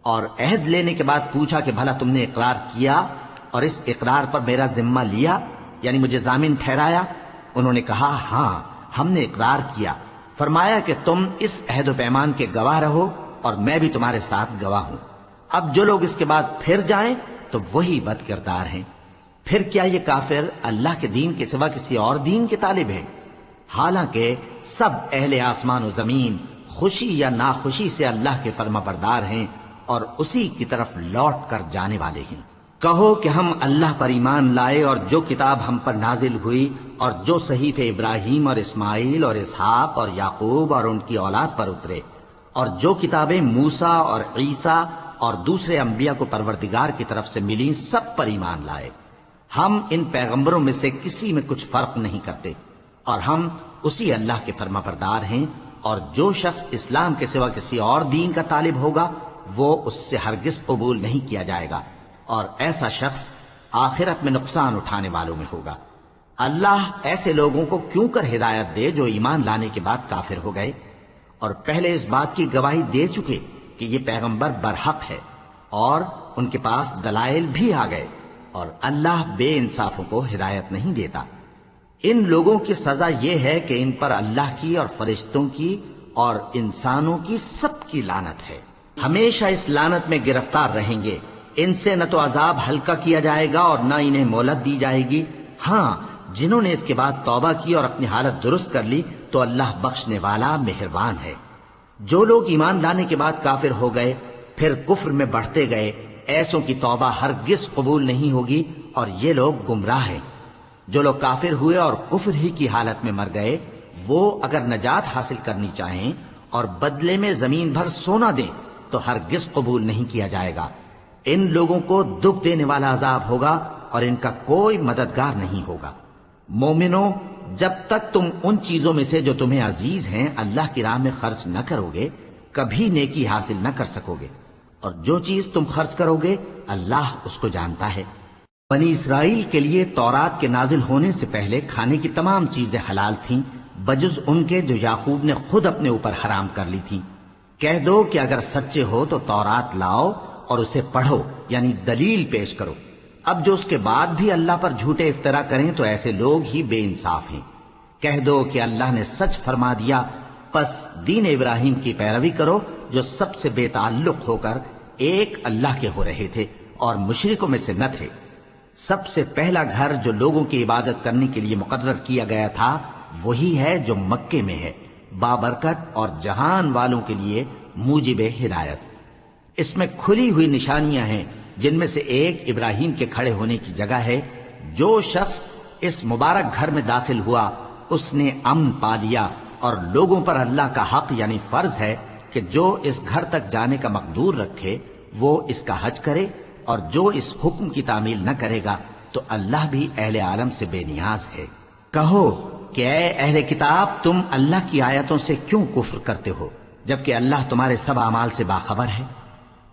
Speaker 1: اور عہد لینے کے بعد پوچھا کہ بھلا تم نے اقرار کیا اور اس اقرار پر میرا ذمہ لیا، یعنی مجھے ضامن ٹھہرایا؟ انہوں نے کہا ہاں، ہم نے اقرار کیا۔ فرمایا کہ تم اس عہد و پیمان کے گواہ رہو اور میں بھی تمہارے ساتھ گواہ ہوں۔ اب جو لوگ اس کے بعد پھر جائیں تو وہی بد کردار ہیں۔ پھر کیا یہ کافر اللہ کے دین کے سوا کسی اور دین کے طالب ہیں؟ حالانکہ سب اہل آسمان و زمین خوشی یا ناخوشی سے اللہ کے فرما بردار ہیں اور اسی کی طرف لوٹ کر جانے والے ہیں۔ کہو کہ ہم اللہ پر ایمان لائے اور جو کتاب ہم پر نازل ہوئی اور جو صحیفے ابراہیم اور اسماعیل اور اسحاق اور یعقوب اور ان کی اولاد پر اترے، اور جو کتابیں موسیٰ اور عیسیٰ اور دوسرے انبیاء کو پروردگار کی طرف سے ملیں، سب پر ایمان لائے۔ ہم ان پیغمبروں میں سے کسی میں کچھ فرق نہیں کرتے، اور ہم اسی اللہ کے فرما بردار ہیں، اور جو شخص اسلام کے سوا کسی اور دین کا طالب ہوگا وہ اس سے ہرگز قبول نہیں کیا جائے گا، اور ایسا شخص آخرت میں نقصان اٹھانے والوں میں ہوگا۔ اللہ ایسے لوگوں کو کیوں کر ہدایت دے جو ایمان لانے کے بعد کافر ہو گئے اور پہلے اس بات کی گواہی دے چکے کہ یہ پیغمبر برحق ہے، اور ان کے پاس دلائل بھی آ گئے، اور اللہ بے انصافوں کو ہدایت نہیں دیتا۔ ان لوگوں کی سزا یہ ہے کہ ان پر اللہ کی اور فرشتوں کی اور انسانوں کی سب کی لعنت ہے، ہمیشہ اس لعنت میں گرفتار رہیں گے۔ ان سے نہ تو عذاب ہلکا کیا جائے گا اور نہ انہیں مہلت دی جائے گی۔ ہاں، جنہوں نے اس کے بعد توبہ کی اور اپنی حالت درست کر لی تو اللہ بخشنے والا مہربان ہے۔ جو لوگ ایمان لانے کے بعد کافر ہو گئے پھر کفر میں بڑھتے گئے، ایسوں کی توبہ ہرگز قبول نہیں ہوگی، اور یہ لوگ گمراہ ہیں۔ جو لوگ کافر ہوئے اور کفر ہی کی حالت میں مر گئے، وہ اگر نجات حاصل کرنی چاہیں اور بدلے میں زمین بھر سونا دیں تو ہرگز قبول نہیں کیا جائے گا۔ ان لوگوں کو دکھ دینے والا عذاب ہوگا اور ان کا کوئی مددگار نہیں ہوگا۔ مومنوں، جب تک تم ان چیزوں میں سے جو تمہیں عزیز ہیں اللہ کی راہ میں خرچ نہ کرو گے، کبھی نیکی حاصل نہ کر سکو گے، اور جو چیز تم خرچ کرو گے اللہ اس کو جانتا ہے۔ بنی اسرائیل کے لیے تورات کے نازل ہونے سے پہلے کھانے کی تمام چیزیں حلال تھیں بجز ان کے جو یعقوب نے خود اپنے اوپر حرام کر لی تھیں۔ کہہ دو کہ اگر سچے ہو تو تورات لاؤ اور اسے پڑھو، یعنی دلیل پیش کرو۔ اب جو اس کے بعد بھی اللہ پر جھوٹے افطرا کریں تو ایسے لوگ ہی بے انصاف ہیں۔ کہہ دو کہ اللہ نے سچ فرما دیا، پس دین ابراہیم کی پیروی کرو جو سب سے بے تعلق ہو کر ایک اللہ کے ہو رہے تھے اور مشرکوں میں سے نہ تھے۔ سب سے پہلا گھر جو لوگوں کی عبادت کرنے کے لیے مقرر کیا گیا تھا وہی ہے جو مکے میں ہے، بابرکت اور جہان والوں کے لیے موجب ہدایت۔ اس میں کھلی ہوئی نشانیاں ہیں، جن میں سے ایک ابراہیم کے کھڑے ہونے کی جگہ ہے۔ جو شخص اس مبارک گھر میں داخل ہوا اس نے امن پا لیا، اور لوگوں پر اللہ کا حق یعنی فرض ہے کہ جو اس گھر تک جانے کا مقدور رکھے وہ اس کا حج کرے، اور جو اس حکم کی تعمیل نہ کرے گا تو اللہ بھی اہل عالم سے بے نیاز ہے۔ کہو کہ اے اہل کتاب، تم اللہ کی آیتوں سے کیوں کفر کرتے ہو جبکہ اللہ تمہارے سب اعمال سے باخبر ہے؟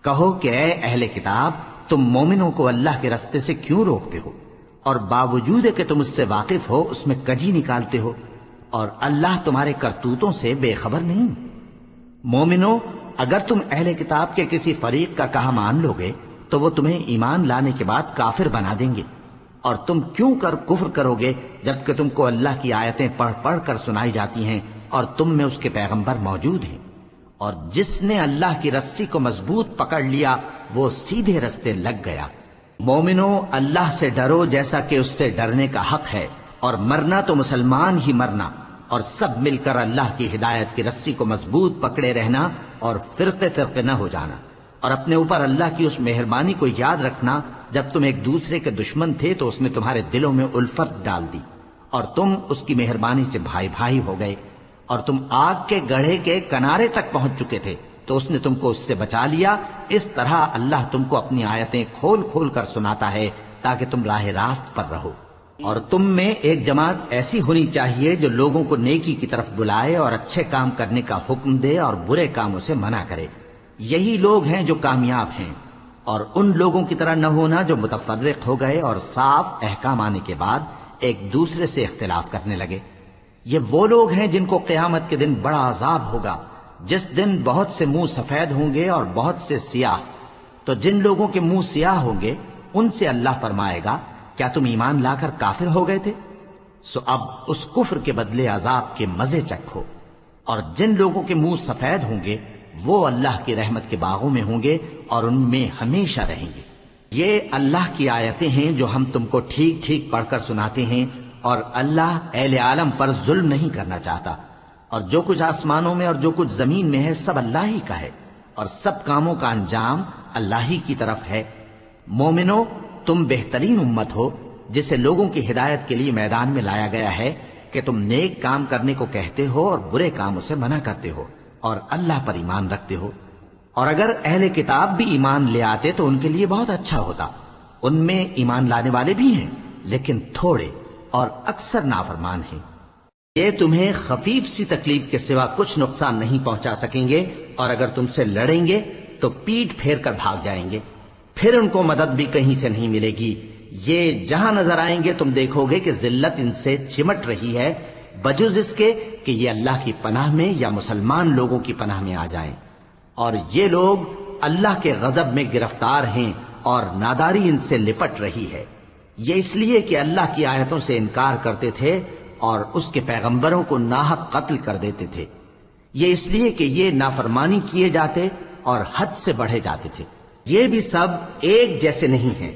Speaker 1: کہو کہ اے اہل کتاب، تم مومنوں کو اللہ کے رستے سے کیوں روکتے ہو، اور باوجود کہ تم اس سے واقف ہو اس میں کجی نکالتے ہو، اور اللہ تمہارے کرتوتوں سے بے خبر نہیں؟ مومنو، اگر تم اہل کتاب کے کسی فریق کا کہا مان لو گے تو وہ تمہیں ایمان لانے کے بعد کافر بنا دیں گے، اور تم کیوں کر کفر کرو گے جبکہ تم کو اللہ کی آیتیں پڑھ پڑھ کر سنائی جاتی ہیں اور تم میں اس کے پیغمبر موجود ہیں۔ اور جس نے اللہ کی رسی کو مضبوط پکڑ لیا وہ سیدھے رستے لگ گیا۔ مومنو، اللہ سے ڈرو جیسا کہ اس سے ڈرنے کا حق ہے، اور مرنا تو مسلمان ہی مرنا، اور سب مل کر اللہ کی ہدایت کی رسی کو مضبوط پکڑے رہنا اور فرقے فرقے نہ ہو جانا، اور اپنے اوپر اللہ کی اس مہربانی کو یاد رکھنا جب تم ایک دوسرے کے دشمن تھے تو اس نے تمہارے دلوں میں الفت ڈال دی اور تم اس کی مہربانی سے بھائی بھائی ہو گئے، اور تم آگ کے گڑھے کے کنارے تک پہنچ چکے تھے تو اس نے تم کو اس سے بچا لیا۔ اس طرح اللہ تم کو اپنی آیتیں کھول کھول کر سناتا ہے تاکہ تم راہ راست پر رہو۔ اور تم میں ایک جماعت ایسی ہونی چاہیے جو لوگوں کو نیکی کی طرف بلائے اور اچھے کام کرنے کا حکم دے اور برے کاموں سے منع کرے۔ یہی لوگ ہیں جو کامیاب ہیں، اور ان لوگوں کی طرح نہ ہونا جو متفرق ہو گئے اور صاف احکام آنے کے بعد ایک دوسرے سے اختلاف کرنے لگے۔ یہ وہ لوگ ہیں جن کو قیامت کے دن بڑا عذاب ہوگا، جس دن بہت سے منہ سفید ہوں گے اور بہت سے سیاہ۔ تو جن لوگوں کے منہ سیاہ ہوں گے ان سے اللہ فرمائے گا، کیا تم ایمان لا کر کافر ہو گئے تھے؟ سو اب اس کفر کے بدلے عذاب کے مزے چکھو۔ اور جن لوگوں کے منہ سفید ہوں گے وہ اللہ کی رحمت کے باغوں میں ہوں گے اور ان میں ہمیشہ رہیں گے۔ یہ اللہ کی آیتیں ہیں جو ہم تم کو ٹھیک ٹھیک پڑھ کر سناتے ہیں، اور اللہ اہل عالم پر ظلم نہیں کرنا چاہتا۔ اور جو کچھ آسمانوں میں اور جو کچھ زمین میں ہے سب اللہ ہی کا ہے، اور سب کاموں کا انجام اللہ ہی کی طرف ہے۔ مومنو، تم بہترین امت ہو جسے لوگوں کی ہدایت کے لیے میدان میں لایا گیا ہے کہ تم نیک کام کرنے کو کہتے ہو اور برے کاموں سے منع کرتے ہو اور اللہ پر ایمان رکھتے ہو۔ اور اگر اہل کتاب بھی ایمان لے آتے تو ان کے لیے بہت اچھا ہوتا، ان میں ایمان لانے والے بھی ہیں لیکن تھوڑے اور اکثر نافرمان ہیں۔ یہ تمہیں خفیف سی تکلیف کے سوا کچھ نقصان نہیں پہنچا سکیں گے، اور اگر تم سے لڑیں گے تو پیٹ پھیر کر بھاگ جائیں گے، پھر ان کو مدد بھی کہیں سے نہیں ملے گی۔ یہ جہاں نظر آئیں گے تم دیکھو گے کہ ذلت ان سے چمٹ رہی ہے، بجز اس کے کہ یہ اللہ کی پناہ میں یا مسلمان لوگوں کی پناہ میں آ جائیں۔ اور یہ لوگ اللہ کے غضب میں گرفتار ہیں اور ناداری ان سے لپٹ رہی ہے۔ یہ اس لیے کہ اللہ کی آیتوں سے انکار کرتے تھے اور اس کے پیغمبروں کو ناحق قتل کر دیتے تھے۔ یہ اس لیے کہ یہ نافرمانی کیے جاتے اور حد سے بڑھے جاتے تھے۔ یہ بھی سب ایک جیسے نہیں ہیں۔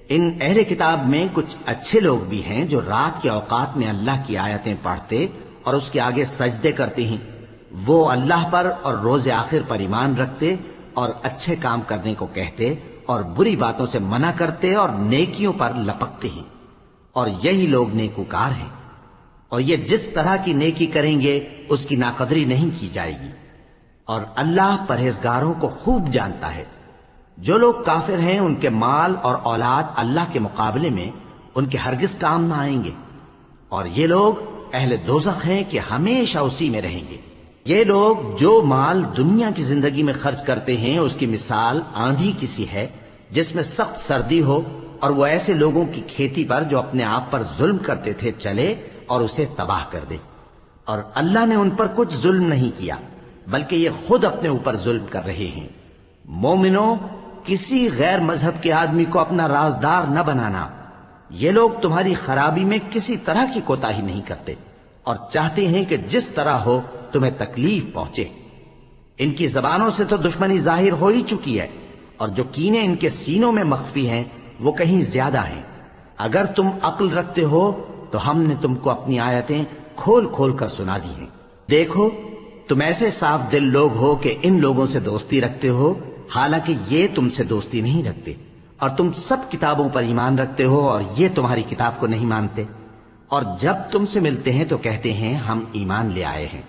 Speaker 1: ان اہل کتاب میں کچھ اچھے لوگ بھی ہیں جو رات کے اوقات میں اللہ کی آیتیں پڑھتے اور اس کے آگے سجدے کرتے ہیں۔ وہ اللہ پر اور روز آخر پر ایمان رکھتے اور اچھے کام کرنے کو کہتے اور بری باتوں سے منع کرتے اور نیکیوں پر لپکتے ہیں، اور یہی لوگ نیکوکار ہیں۔ اور یہ جس طرح کی نیکی کریں گے اس کی ناقدری نہیں کی جائے گی، اور اللہ پرہیزگاروں کو خوب جانتا ہے۔ جو لوگ کافر ہیں ان کے مال اور اولاد اللہ کے مقابلے میں ان کے ہرگز کام نہ آئیں گے، اور یہ لوگ اہل دوزخ ہیں کہ ہمیشہ اسی میں رہیں گے۔ یہ لوگ جو مال دنیا کی زندگی میں خرچ کرتے ہیں اس کی مثال آندھی کسی ہے جس میں سخت سردی ہو، اور وہ ایسے لوگوں کی کھیتی پر جو اپنے آپ پر ظلم کرتے تھے چلے اور اسے تباہ کر دے۔ اور اللہ نے ان پر کچھ ظلم نہیں کیا بلکہ یہ خود اپنے اوپر ظلم کر رہے ہیں۔ مومنوں، کسی غیر مذہب کے آدمی کو اپنا رازدار نہ بنانا۔ یہ لوگ تمہاری خرابی میں کسی طرح کی کوتاہی نہیں کرتے اور چاہتے ہیں کہ جس طرح ہو تمہیں تکلیف پہنچے۔ ان کی زبانوں سے تو دشمنی ظاہر ہو ہی چکی ہے، اور جو کینے ان کے سینوں میں مخفی ہیں وہ کہیں زیادہ ہیں۔ اگر تم عقل رکھتے ہو تو ہم نے تم کو اپنی آیتیں کھول کھول کر سنا دی ہیں۔ دیکھو، تم ایسے صاف دل لوگ ہو کہ ان لوگوں سے دوستی رکھتے ہو، حالانکہ یہ تم سے دوستی نہیں رکھتے، اور تم سب کتابوں پر ایمان رکھتے ہو اور یہ تمہاری کتاب کو نہیں مانتے۔ اور جب تم سے ملتے ہیں تو کہتے ہیں ہم ایمان لے آئے ہیں،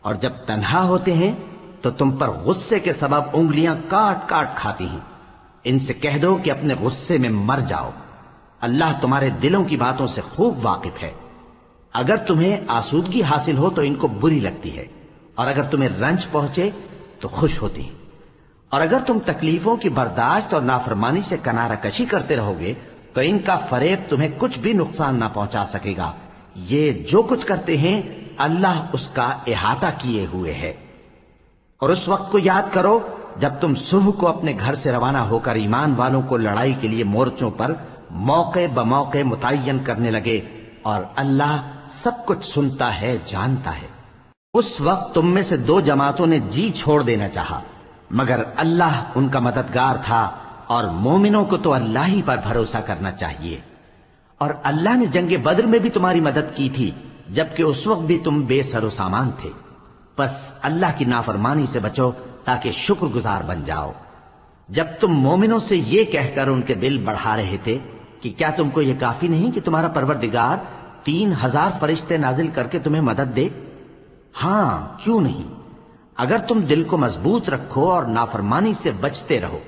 Speaker 1: اور جب تنہا ہوتے ہیں تو تم پر غصے کے سبب انگلیاں کاٹ کاٹ کھاتی ہیں۔ ان سے کہہ دو کہ اپنے غصے میں مر جاؤ، اللہ تمہارے دلوں کی باتوں سے خوب واقف ہے۔ اگر تمہیں آسودگی حاصل ہو تو ان کو بری لگتی ہے، اور اگر تمہیں رنج پہنچے تو خوش ہوتی ہیں۔ اور اگر تم تکلیفوں کی برداشت اور نافرمانی سے کنارہ کشی کرتے رہو گے تو ان کا فریب تمہیں کچھ بھی نقصان نہ پہنچا سکے گا۔ یہ جو کچھ کرتے ہیں اللہ اس کا احاطہ کیے ہوئے ہے۔ اور اس وقت کو یاد کرو جب تم صبح کو اپنے گھر سے روانہ ہو کر ایمان والوں کو لڑائی کے لیے مورچوں پر موقع بموقع متعین کرنے لگے، اور اللہ سب کچھ سنتا ہے، جانتا ہے۔ اس وقت تم میں سے دو جماعتوں نے جی چھوڑ دینا چاہا، مگر اللہ ان کا مددگار تھا، اور مومنوں کو تو اللہ ہی پر بھروسہ کرنا چاہیے۔ اور اللہ نے جنگ بدر میں بھی تمہاری مدد کی تھی جبکہ اس وقت بھی تم بے سر و سامان تھے۔ بس اللہ کی نافرمانی سے بچو تاکہ شکر گزار بن جاؤ۔ جب تم مومنوں سے یہ کہہ کر ان کے دل بڑھا رہے تھے کہ کیا تم کو یہ کافی نہیں کہ تمہارا پروردگار 3000 فرشتے نازل کر کے تمہیں مدد دے؟ ہاں، کیوں نہیں؟ اگر تم دل کو مضبوط رکھو اور نافرمانی سے بچتے رہو،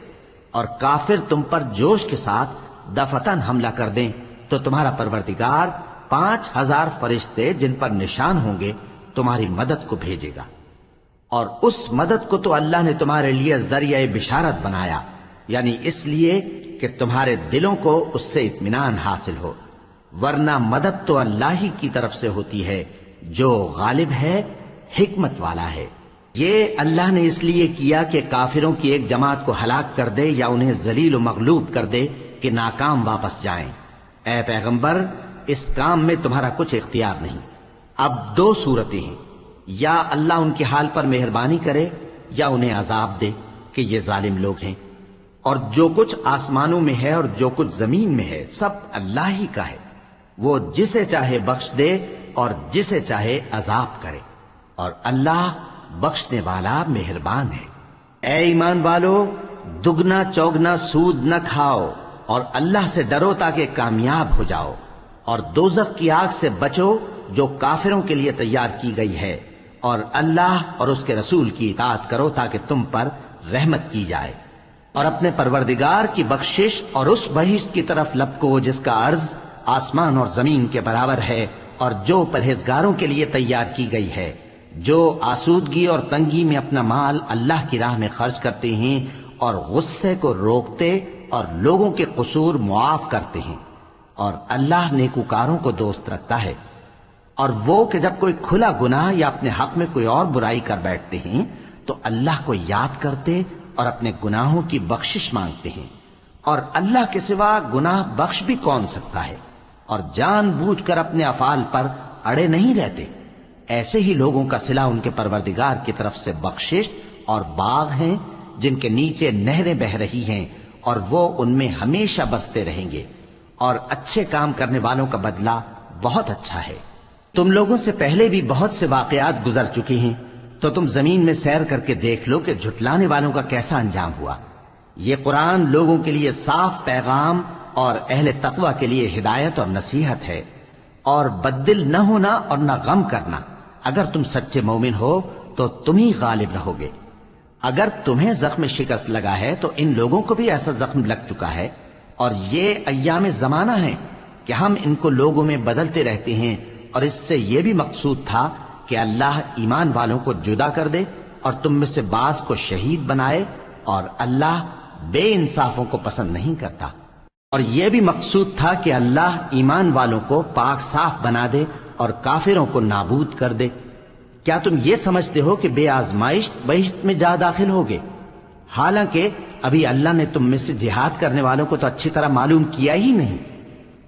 Speaker 1: اور کافر تم پر جوش کے ساتھ دفتن حملہ کر دیں تو تمہارا پروردگار 5000 فرشتے جن پر نشان ہوں گے تمہاری مدد کو بھیجے گا۔ اور اس مدد کو تو اللہ نے تمہارے لیے ذریعہ بشارت بنایا، یعنی اس لیے کہ تمہارے دلوں کو اس سے اطمینان حاصل ہو، ورنہ مدد تو اللہ ہی کی طرف سے ہوتی ہے جو غالب ہے، حکمت والا ہے۔ یہ اللہ نے اس لیے کیا کہ کافروں کی ایک جماعت کو ہلاک کر دے یا انہیں ذلیل و مغلوب کر دے کہ ناکام واپس جائیں۔ اے پیغمبر، اس کام میں تمہارا کچھ اختیار نہیں۔ اب دو صورتیں ہیں، یا اللہ ان کے حال پر مہربانی کرے یا انہیں عذاب دے کہ یہ ظالم لوگ ہیں۔ اور جو کچھ آسمانوں میں ہے اور جو کچھ زمین میں ہے سب اللہ ہی کا ہے، وہ جسے چاہے بخش دے اور جسے چاہے عذاب کرے، اور اللہ بخشنے والا مہربان ہے۔ اے ایمان والو، دگنا چوگنا سود نہ کھاؤ اور اللہ سے ڈرو تاکہ کامیاب ہو جاؤ، اور دوزخ کی آگ سے بچو جو کافروں کے لیے تیار کی گئی ہے، اور اللہ اور اس کے رسول کی اطاعت کرو تاکہ تم پر رحمت کی جائے، اور اپنے پروردگار کی بخشش اور اس بہشت کی طرف لپکو جس کا عرض آسمان اور زمین کے برابر ہے، اور جو پرہیزگاروں کے لیے تیار کی گئی ہے، جو آسودگی اور تنگی میں اپنا مال اللہ کی راہ میں خرچ کرتے ہیں اور غصے کو روکتے اور لوگوں کے قصور معاف کرتے ہیں، اور اللہ نیکوکاروں کو دوست رکھتا ہے۔ اور وہ کہ جب کوئی کھلا گناہ یا اپنے حق میں کوئی اور برائی کر بیٹھتے ہیں تو اللہ کو یاد کرتے اور اپنے گناہوں کی بخشش مانگتے ہیں، اور اللہ کے سوا گناہ بخش بھی کون سکتا ہے، اور جان بوجھ کر اپنے افعال پر اڑے نہیں رہتے۔ ایسے ہی لوگوں کا صلہ ان کے پروردگار کی طرف سے بخشش اور باغ ہیں جن کے نیچے نہریں بہ رہی ہیں، اور وہ ان میں ہمیشہ بستے رہیں گے، اور اچھے کام کرنے والوں کا بدلہ بہت اچھا ہے۔ تم لوگوں سے پہلے بھی بہت سے واقعات گزر چکے ہیں، تو تم زمین میں سیر کر کے دیکھ لو کہ جھٹلانے والوں کا کیسا انجام ہوا۔ یہ قرآن لوگوں کے لیے صاف پیغام اور اہل تقوی کے لیے ہدایت اور نصیحت ہے، اور بددل نہ ہونا اور نہ غم کرنا۔ اگر تم سچے مومن ہو تو تم ہی غالب رہو گے۔ اگر تمہیں زخم شکست لگا ہے تو ان لوگوں کو بھی ایسا زخم لگ چکا ہے، اور یہ ایام زمانہ ہے کہ ہم ان کو لوگوں میں بدلتے رہتے ہیں، اور اس سے یہ بھی مقصود تھا کہ اللہ ایمان والوں کو جدا کر دے اور تم میں سے بعض کو شہید بنائے، اور اللہ بے انصافوں کو پسند نہیں کرتا۔ اور یہ بھی مقصود تھا کہ اللہ ایمان والوں کو پاک صاف بنا دے اور کافروں کو نابود کر دے۔ کیا تم یہ سمجھتے ہو کہ بے آزمائش بہشت میں جا داخل ہوگے؟ حالانکہ ابھی اللہ نے تم میں سے جہاد کرنے والوں کو تو اچھی طرح معلوم کیا ہی نہیں،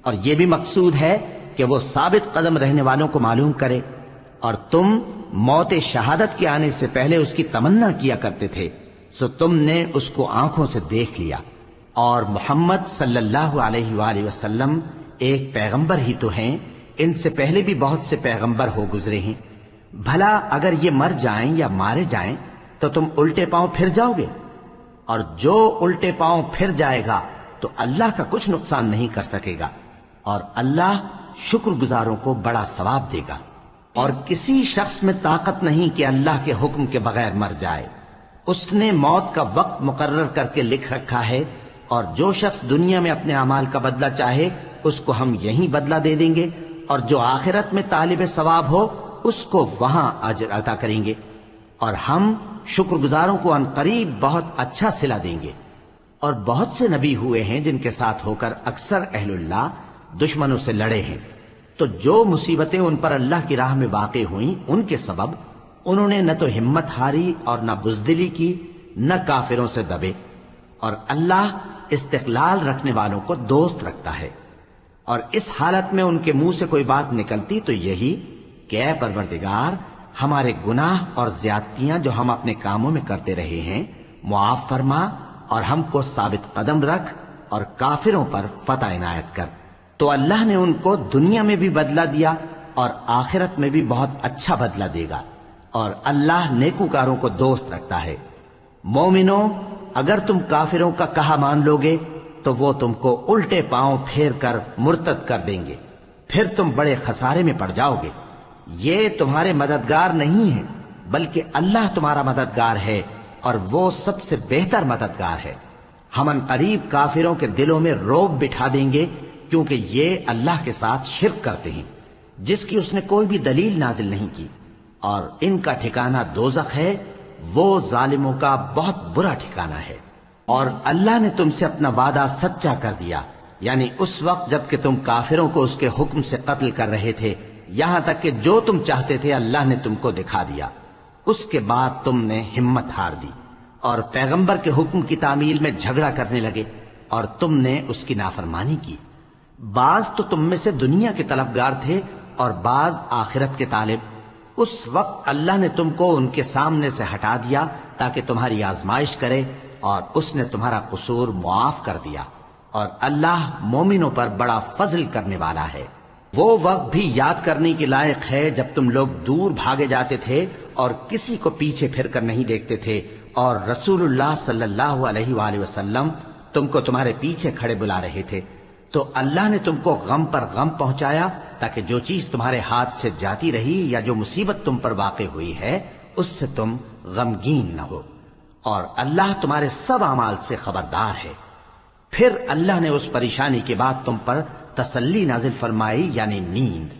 Speaker 1: اور یہ بھی مقصود ہے کہ وہ ثابت قدم رہنے والوں کو معلوم کرے۔ اور تم موت شہادت کے آنے سے پہلے اس کی تمنا کیا کرتے تھے، سو تم نے اس کو آنکھوں سے دیکھ لیا۔ اور محمد صلی اللہ علیہ وآلہ وسلم ایک پیغمبر ہی تو ہیں، ان سے پہلے بھی بہت سے پیغمبر ہو گزرے ہیں۔ بھلا اگر یہ مر جائیں یا مارے جائیں تو تم الٹے پاؤں پھر جاؤ گے؟ اور جو الٹے پاؤں پھر جائے گا تو اللہ کا کچھ نقصان نہیں کر سکے گا، اور اللہ شکر گزاروں کو بڑا ثواب دے گا۔ اور کسی شخص میں طاقت نہیں کہ اللہ کے حکم کے بغیر مر جائے۔ اس نے موت کا وقت مقرر کر کے لکھ رکھا ہے، اور جو شخص دنیا میں اپنے اعمال کا بدلہ چاہے اس کو ہم یہیں بدلہ دے دیں گے، اور جو آخرت میں طالب ثواب ہو اس کو وہاں اجر عطا کریں گے، اور ہم شکر گزاروں کو عنقریب بہت اچھا صلہ دیں گے۔ اور بہت سے نبی ہوئے ہیں جن کے ساتھ ہو کر اکثر اہل اللہ دشمنوں سے لڑے ہیں، تو جو مصیبتیں ان پر اللہ کی راہ میں واقع ہوئیں ان کے سبب انہوں نے نہ تو ہمت ہاری اور نہ بزدلی کی، نہ کافروں سے دبے۔ اور اللہ استقلال رکھنے والوں کو دوست رکھتا ہے۔ اور اس حالت میں ان کے منہ سے کوئی بات نکلتی تو یہی کہ اے پروردگار، ہمارے گناہ اور زیادتیاں جو ہم اپنے کاموں میں کرتے رہے ہیں معاف فرما، اور ہم کو ثابت قدم رکھ اور کافروں پر فتح عنایت کر۔ تو اللہ نے ان کو دنیا میں بھی بدلہ دیا اور آخرت میں بھی بہت اچھا بدلہ دے گا، اور اللہ نیکوکاروں کو دوست رکھتا ہے۔ مومنوں، اگر تم کافروں کا کہا مان لوگے تو وہ تم کو الٹے پاؤں پھیر کر مرتد کر دیں گے، پھر تم بڑے خسارے میں پڑ جاؤ گے۔ یہ تمہارے مددگار نہیں ہیں بلکہ اللہ تمہارا مددگار ہے، اور وہ سب سے بہتر مددگار ہے۔ ہم عنقریب کافروں کے دلوں میں رعب بٹھا دیں گے، کیونکہ یہ اللہ کے ساتھ شرک کرتے ہیں جس کی اس نے کوئی بھی دلیل نازل نہیں کی، اور ان کا ٹھکانہ دوزخ ہے، وہ ظالموں کا بہت برا ٹھکانہ ہے۔ اور اللہ نے تم سے اپنا وعدہ سچا کر دیا، یعنی اس وقت جب کہ تم کافروں کو اس کے حکم سے قتل کر رہے تھے، یہاں تک کہ جو تم چاہتے تھے اللہ نے تم کو دکھا دیا۔ اس کے بعد تم نے ہمت ہار دی اور پیغمبر کے حکم کی تعمیل میں جھگڑا کرنے لگے، اور تم نے اس کی نافرمانی کی۔ بعض تو تم میں سے دنیا کے طلبگار تھے اور بعض آخرت کے طالب۔ اس وقت اللہ نے تم کو ان کے سامنے سے ہٹا دیا تاکہ تمہاری آزمائش کرے، اور اس نے تمہارا قصور معاف کر دیا، اور اللہ مومنوں پر بڑا فضل کرنے والا ہے۔ وہ وقت بھی یاد کرنے کے لائق ہے جب تم لوگ دور بھاگے جاتے تھے اور کسی کو پیچھے پھر کر نہیں دیکھتے تھے، اور رسول اللہ صلی اللہ علیہ وآلہ وسلم تم کو تمہارے پیچھے کھڑے بلا رہے تھے، تو اللہ نے تم کو غم پر غم پہنچایا تاکہ جو چیز تمہارے ہاتھ سے جاتی رہی یا جو مصیبت تم پر واقع ہوئی ہے اس سے تم غمگین نہ ہو، اور اللہ تمہارے سب اعمال سے خبردار ہے۔ پھر اللہ نے اس پریشانی کے بعد تم پر تسلی نازل فرمائی، یعنی نیند،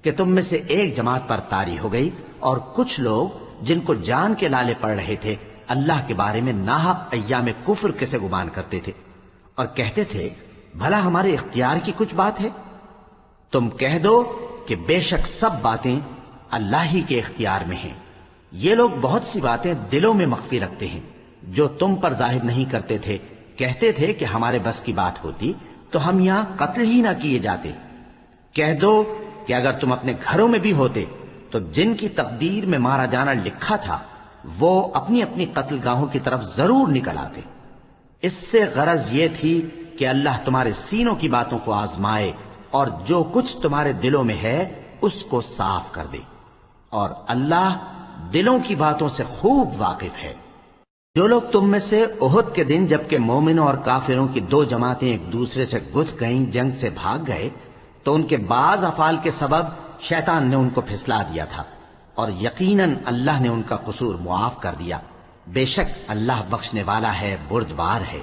Speaker 1: کہ تم میں سے ایک جماعت پر طاری ہو گئی، اور کچھ لوگ جن کو جان کے لالے پڑ رہے تھے اللہ کے بارے میں ناحق ایام کفر کے سے گمان کرتے تھے، اور کہتے تھے بھلا ہمارے اختیار کی کچھ بات ہے؟ تم کہہ دو کہ بے شک سب باتیں اللہ ہی کے اختیار میں ہیں۔ یہ لوگ بہت سی باتیں دلوں میں مخفی رکھتے ہیں جو تم پر ظاہر نہیں کرتے تھے۔ کہتے تھے کہ ہمارے بس کی بات ہوتی تو ہم یہاں قتل ہی نہ کیے جاتے۔ کہہ دو کہ اگر تم اپنے گھروں میں بھی ہوتے تو جن کی تقدیر میں مارا جانا لکھا تھا وہ اپنی اپنی قتل گاہوں کی طرف ضرور نکل آتے۔ اس سے غرض یہ تھی کہ اللہ تمہارے سینوں کی باتوں کو آزمائے اور جو کچھ تمہارے دلوں میں ہے اس کو صاف کر دے، اور اللہ دلوں کی باتوں سے خوب واقف ہے۔ جو لوگ تم میں سے احد کے دن جبکہ مومنوں اور کافروں کی دو جماعتیں ایک دوسرے سے گتھ گئیں، جنگ سے بھاگ گئے، تو ان کے بعض افعال کے سبب شیطان نے ان کو پھسلا دیا تھا، اور یقیناً اللہ نے ان کا قصور معاف کر دیا۔ بے شک اللہ بخشنے والا ہے، بردبار ہے۔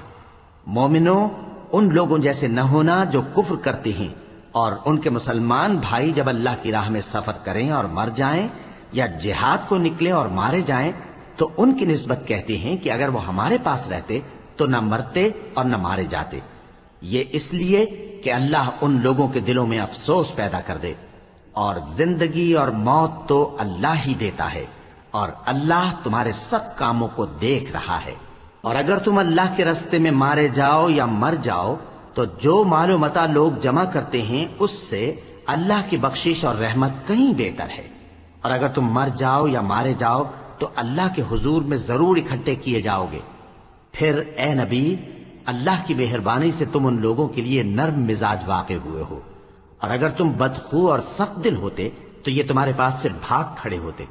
Speaker 1: مومنوں، ان لوگوں جیسے نہ ہونا جو کفر کرتے ہیں، اور ان کے مسلمان بھائی جب اللہ کی راہ میں سفر کریں اور مر جائیں، یا جہاد کو نکلے اور مارے جائیں، تو ان کی نسبت کہتے ہیں کہ اگر وہ ہمارے پاس رہتے تو نہ مرتے اور نہ مارے جاتے۔ یہ اس لیے کہ اللہ ان لوگوں کے دلوں میں افسوس پیدا کر دے، اور زندگی اور موت تو اللہ ہی دیتا ہے، اور اللہ تمہارے سب کاموں کو دیکھ رہا ہے۔ اور اگر تم اللہ کے راستے میں مارے جاؤ یا مر جاؤ تو جو مال و متاع لوگ جمع کرتے ہیں اس سے اللہ کی بخشش اور رحمت کہیں بہتر ہے، اور اگر تم مر جاؤ یا مارے جاؤ تو اللہ کے حضور میں ضرور اکٹھے کیے جاؤ گے۔ پھر اے نبی، اللہ کی مہربانی سے تم ان لوگوں کے لیے نرم مزاج واقع ہوئے ہو، اور اگر تم بدخو اور سخت دل ہوتے تو یہ تمہارے پاس سے بھاگ کھڑے ہوتے۔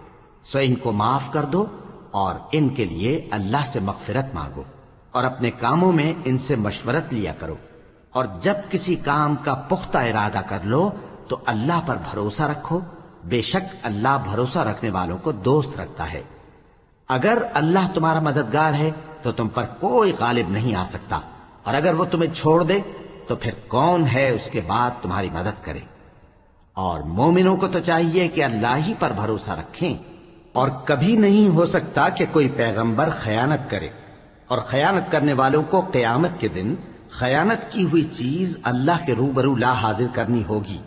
Speaker 1: سو ان کو معاف کر دو اور ان کے لیے اللہ سے مغفرت مانگو، اور اپنے کاموں میں ان سے مشورت لیا کرو، اور جب کسی کام کا پختہ ارادہ کر لو تو اللہ پر بھروسہ رکھو، بے شک اللہ بھروسہ رکھنے والوں کو دوست رکھتا ہے۔ اگر اللہ تمہارا مددگار ہے تو تم پر کوئی غالب نہیں آ سکتا، اور اگر وہ تمہیں چھوڑ دے تو پھر کون ہے اس کے بعد تمہاری مدد کرے؟ اور مومنوں کو تو چاہیے کہ اللہ ہی پر بھروسہ رکھیں، اور کبھی نہیں ہو سکتا کہ کوئی پیغمبر خیانت کرے، اور خیانت کرنے والوں کو قیامت کے دن خیانت کی ہوئی چیز اللہ کے روبرو لا حاضر کرنی ہوگی۔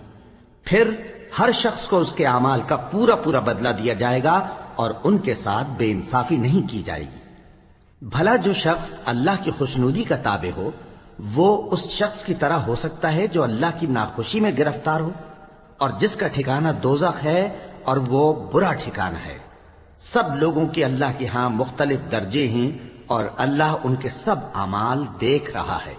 Speaker 1: پھر ہر شخص کو اس کے اعمال کا پورا پورا بدلہ دیا جائے گا، اور ان کے ساتھ بے انصافی نہیں کی جائے گی۔ بھلا جو شخص اللہ کی خوشنودی کا تابع ہو وہ اس شخص کی طرح ہو سکتا ہے جو اللہ کی ناخوشی میں گرفتار ہو، اور جس کا ٹھکانہ دوزخ ہے اور وہ برا ٹھکانہ ہے۔ سب لوگوں کے اللہ کے ہاں مختلف درجے ہیں، اور اللہ ان کے سب اعمال دیکھ رہا ہے۔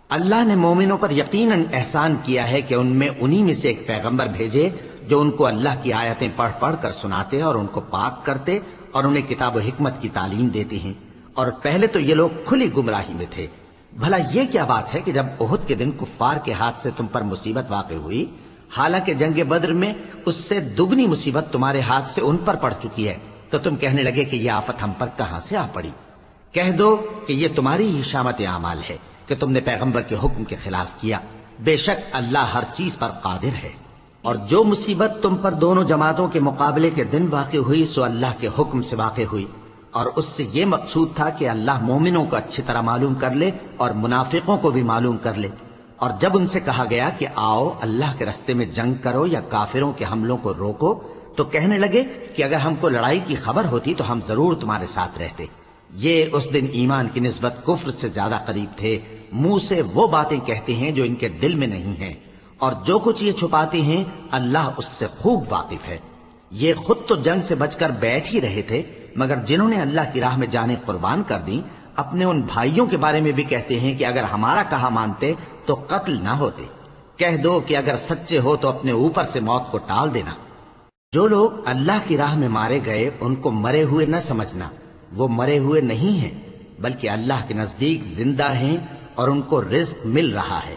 Speaker 1: اللہ نے مومنوں پر یقیناً احسان کیا ہے کہ ان میں انہی میں سے ایک پیغمبر بھیجے جو ان کو اللہ کی آیتیں پڑھ پڑھ کر سناتے اور ان کو پاک کرتے اور انہیں کتاب و حکمت کی تعلیم دیتے ہیں، اور پہلے تو یہ لوگ کھلی گمراہی میں تھے۔ بھلا یہ کیا بات ہے کہ جب احد کے دن کفار کے ہاتھ سے تم پر مصیبت واقع ہوئی، حالانکہ جنگ بدر میں اس سے دگنی مصیبت تمہارے ہاتھ سے ان پر پڑ چکی ہے، تو تم کہنے لگے کہ یہ آفت ہم پر کہاں سے آ پڑی؟ کہہ دو کہ یہ تمہاری ہی شامت اعمال ہے کہ تم نے پیغمبر کے حکم کے خلاف کیا۔ بے شک اللہ ہر چیز پر قادر ہے۔ اور جو مصیبت تم پر دونوں جماعتوں کے مقابلے کے دن واقع ہوئی سو اللہ کے حکم سے واقع ہوئی، اور اس سے یہ مقصود تھا کہ اللہ مومنوں کو اچھی طرح معلوم کر لے اور منافقوں کو بھی معلوم کر لے۔ اور جب ان سے کہا گیا کہ آؤ اللہ کے راستے میں جنگ کرو یا کافروں کے حملوں کو روکو، تو کہنے لگے کہ اگر ہم کو لڑائی کی خبر ہوتی تو ہم ضرور تمہارے ساتھ رہتے۔ یہ اس دن ایمان کی نسبت کفر سے زیادہ قریب تھے، منہ سے وہ باتیں کہتے ہیں جو ان کے دل میں نہیں ہیں، اور جو کچھ یہ چھپاتے ہیں اللہ اس سے خوب واقف ہے۔ یہ خود تو جنگ سے بچ کر بیٹھ ہی رہے تھے، مگر جنہوں نے اللہ کی راہ میں جانیں قربان کر دیں اپنے ان بھائیوں کے بارے میں بھی کہتے ہیں کہ اگر ہمارا کہا مانتے تو قتل نہ ہوتے۔ کہہ دو کہ اگر سچے ہو تو اپنے اوپر سے موت کو ٹال دینا۔ جو لوگ اللہ کی راہ میں مارے گئے ان کو مرے ہوئے نہ سمجھنا، وہ مرے ہوئے نہیں ہیں بلکہ اللہ کے نزدیک زندہ ہیں، اور ان کو رزق مل رہا ہے۔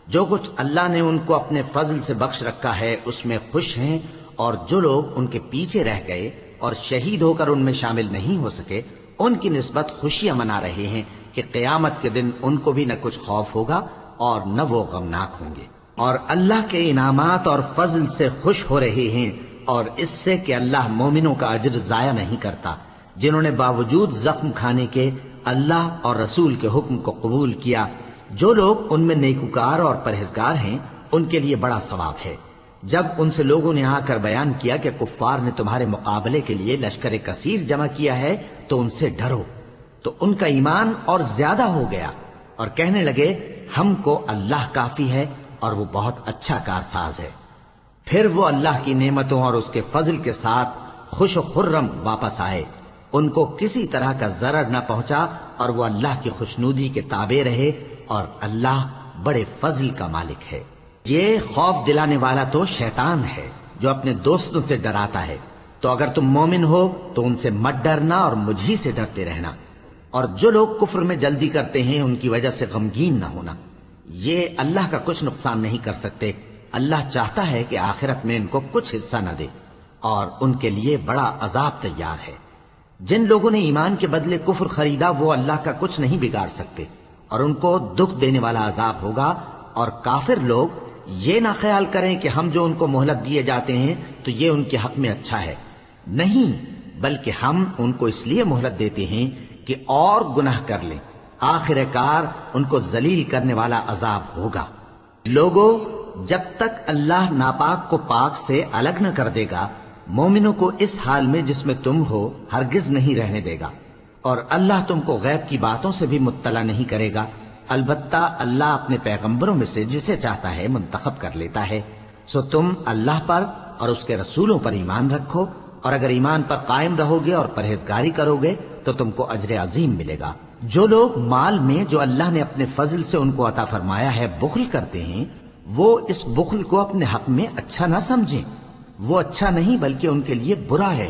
Speaker 1: جو کچھ اللہ نے ان کو اپنے فضل سے بخش رکھا ہے اس میں خوش ہیں، اور جو لوگ ان کے پیچھے رہ گئے اور شہید ہو کر ان میں شامل نہیں ہو سکے ان کی نسبت خوشیاں منا رہے ہیں کہ قیامت کے دن ان کو بھی نہ کچھ خوف ہوگا اور نہ وہ غمناک ہوں گے، اور اللہ کے انعامات اور فضل سے خوش ہو رہے ہیں، اور اس سے کہ اللہ مومنوں کا اجر ضائع نہیں کرتا جنہوں نے باوجود زخم کھانے کے اللہ اور رسول کے حکم کو قبول کیا۔ جو لوگ ان میں نیکوکار اور پرہیزگار ہیں ان کے لیے بڑا ثواب ہے۔ جب ان سے لوگوں نے آ کر بیان کیا کہ کفار نے تمہارے مقابلے کے لیے لشکر کثیر جمع کیا ہے تو ان سے ڈرو، تو ان کا ایمان اور زیادہ ہو گیا اور کہنے لگے ہم کو اللہ کافی ہے اور وہ بہت اچھا کارساز ہے۔ پھر وہ اللہ کی نعمتوں اور اس کے فضل کے ساتھ خوش و خرم واپس آئے، ان کو کسی طرح کا ضرر نہ پہنچا اور وہ اللہ کی خوشنودی کے تابع رہے، اور اللہ بڑے فضل کا مالک ہے۔ یہ خوف دلانے والا تو شیطان ہے جو اپنے دوستوں سے ڈراتا ہے، تو اگر تم مومن ہو تو ان سے مت ڈرنا اور مجھ ہی سے ڈرتے رہنا، اور جو لوگ کفر میں جلدی کرتے ہیں ان کی وجہ سے غمگین نہ ہونا، یہ اللہ کا کچھ نقصان نہیں کر سکتے۔ اللہ چاہتا ہے کہ آخرت میں ان کو کچھ حصہ نہ دے، اور ان کے لیے بڑا عذاب تیار ہے۔ جن لوگوں نے ایمان کے بدلے کفر خریدا وہ اللہ کا کچھ نہیں بگاڑ سکتے، اور ان کو دکھ دینے والا عذاب ہوگا۔ اور کافر لوگ یہ نہ خیال کریں کہ ہم جو ان کو مہلت دیے جاتے ہیں تو یہ ان کے حق میں اچھا ہے، نہیں، بلکہ ہم ان کو اس لیے مہلت دیتے ہیں کہ اور گناہ کر لیں، آخر کار ان کو ذلیل کرنے والا عذاب ہوگا۔ لوگو، جب تک اللہ ناپاک کو پاک سے الگ نہ کر دے گا مومنوں کو اس حال میں جس میں تم ہو ہرگز نہیں رہنے دے گا، اور اللہ تم کو غیب کی باتوں سے بھی مطلع نہیں کرے گا، البتہ اللہ اپنے پیغمبروں میں سے جسے چاہتا ہے منتخب کر لیتا ہے۔ سو تم اللہ پر اور اس کے رسولوں پر ایمان رکھو، اور اگر ایمان پر قائم رہو گے اور پرہیزگاری کرو گے تو تم کو اجر عظیم ملے گا۔ جو لوگ مال میں جو اللہ نے اپنے فضل سے ان کو عطا فرمایا ہے بخل کرتے ہیں، وہ اس بخل کو اپنے حق میں اچھا نہ سمجھیں، وہ اچھا نہیں بلکہ ان کے لیے برا ہے۔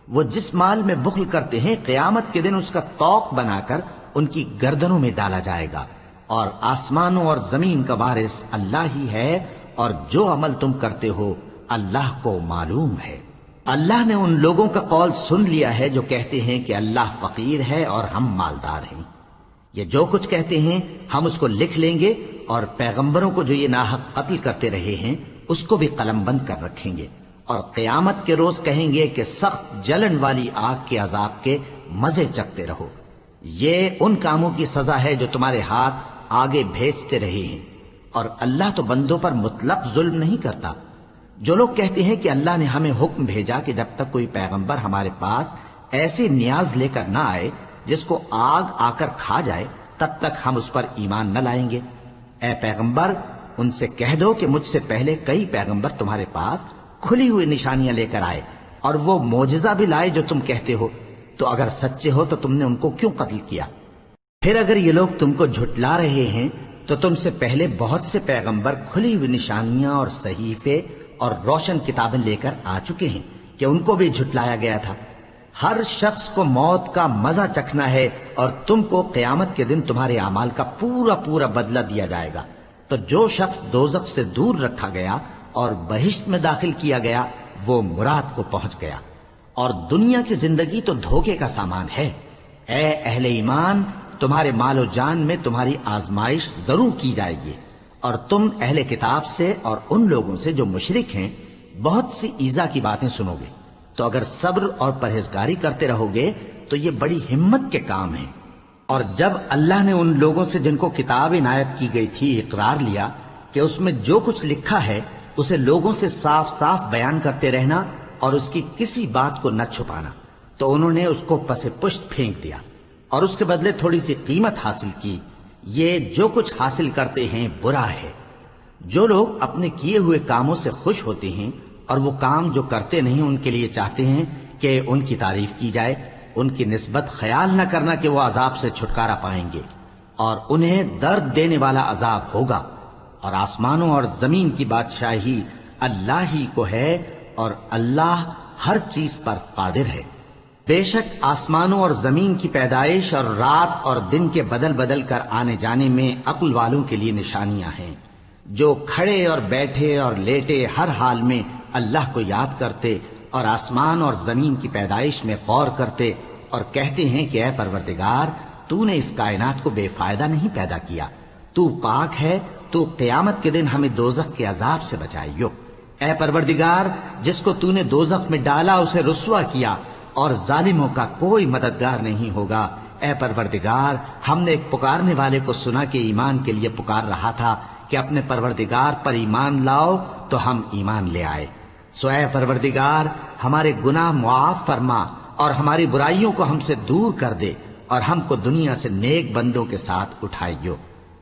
Speaker 1: وہ جس مال میں بخل کرتے ہیں قیامت کے دن اس کا طوق بنا کر ان کی گردنوں میں ڈالا جائے گا، اور آسمانوں اور زمین کا وارث اللہ ہی ہے، اور جو عمل تم کرتے ہو اللہ کو معلوم ہے۔ اللہ نے ان لوگوں کا قول سن لیا ہے جو کہتے ہیں کہ اللہ فقیر ہے اور ہم مالدار ہیں۔ یہ جو کچھ کہتے ہیں ہم اس کو لکھ لیں گے، اور پیغمبروں کو جو یہ ناحق قتل کرتے رہے ہیں اس کو بھی قلم بند کر رکھیں گے، اور قیامت کے روز کہیں گے کہ سخت جلن والی آگ کے عذاب کے مزے چکھتے رہو۔ یہ ان کاموں کی سزا ہے جو تمہارے ہاتھ آگے بھیجتے رہے ہیں، اور اللہ تو بندوں پر مطلق ظلم نہیں کرتا۔ جو لوگ کہتے ہیں کہ اللہ نے ہمیں حکم بھیجا کہ جب تک کوئی پیغمبر ہمارے پاس ایسی نیاز لے کر نہ آئے جس کو آگ آ کر کھا جائے تب تک ہم اس پر ایمان نہ لائیں گے، اے پیغمبر ان سے کہہ دو کہ مجھ سے پہلے کئی پیغمبر تمہارے پاس کھلی ہوئی نشانیاں لے کر آئے اور وہ معجزہ بھی لائے جو تم کہتے ہو، تو اگر سچے ہو تو تم نے ان کو کیوں قتل کیا؟ پھر اگر یہ لوگ تم کو جھٹلا رہے ہیں تو تم سے پہلے بہت سے پیغمبر کھلی ہوئی نشانیاں اور صحیفے اور روشن کتابیں لے کر آ چکے ہیں کہ ان کو بھی جھٹلایا گیا تھا۔ ہر شخص کو موت کا مزہ چکھنا ہے، اور تم کو قیامت کے دن تمہارے اعمال کا پورا پورا بدلہ دیا جائے گا۔ تو جو شخص دوزخ سے دور رکھا گیا اور بہشت میں داخل کیا گیا وہ مراد کو پہنچ گیا، اور دنیا کی زندگی تو دھوکے کا سامان ہے۔ اے اہل ایمان، تمہارے مال و جان میں تمہاری آزمائش ضرور کی جائے گی، اور تم اہل کتاب سے اور ان لوگوں سے جو مشرک ہیں بہت سی ایذا کی باتیں سنو گے، تو اگر صبر اور پرہیزگاری کرتے رہو گے تو یہ بڑی ہمت کے کام ہیں۔ اور جب اللہ نے ان لوگوں سے جن کو کتاب عنایت کی گئی تھی اقرار لیا کہ اس میں جو کچھ لکھا ہے اسے لوگوں سے صاف صاف بیان کرتے رہنا اور اس کی کسی بات کو نہ چھپانا، تو انہوں نے اس کو پس پشت پھینک دیا اور اس کے بدلے تھوڑی سی قیمت حاصل کی۔ یہ جو کچھ حاصل کرتے ہیں برا ہے۔ جو لوگ اپنے کیے ہوئے کاموں سے خوش ہوتے ہیں اور وہ کام جو کرتے نہیں ان کے لیے چاہتے ہیں کہ ان کی تعریف کی جائے، ان کی نسبت خیال نہ کرنا کہ وہ عذاب سے چھٹکارا پائیں گے، اور انہیں درد دینے والا عذاب ہوگا۔ اور آسمانوں اور زمین کی بادشاہی اللہ ہی کو ہے، اور اللہ ہر چیز پر قادر ہے۔ بے شک آسمانوں اور زمین کی پیدائش اور رات اور دن کے بدل بدل کر آنے جانے میں عقل والوں کے لیے نشانیاں ہیں، جو کھڑے اور بیٹھے اور لیٹے ہر حال میں اللہ کو یاد کرتے اور آسمان اور زمین کی پیدائش میں غور کرتے اور کہتے ہیں کہ اے پروردگار، تو نے اس کائنات کو بے فائدہ نہیں پیدا کیا، تو پاک ہے، تو قیامت کے دن ہمیں دوزخ کے عذاب سے بچائیو۔ اے پروردگار، جس کو تو نے دوزخ میں ڈالا اسے رسوا کیا، اور ظالموں کا کوئی مددگار نہیں ہوگا۔ اے پروردگار، ہم نے ایک پکارنے والے کو سنا کہ ایمان کے لیے پکار رہا تھا کہ اپنے پروردگار پر ایمان لاؤ، تو ہم ایمان لے آئے۔ سو اے پروردگار، ہمارے گناہ معاف فرما اور ہماری برائیوں کو ہم سے دور کر دے، اور ہم کو دنیا سے نیک بندوں کے ساتھ اٹھائیو۔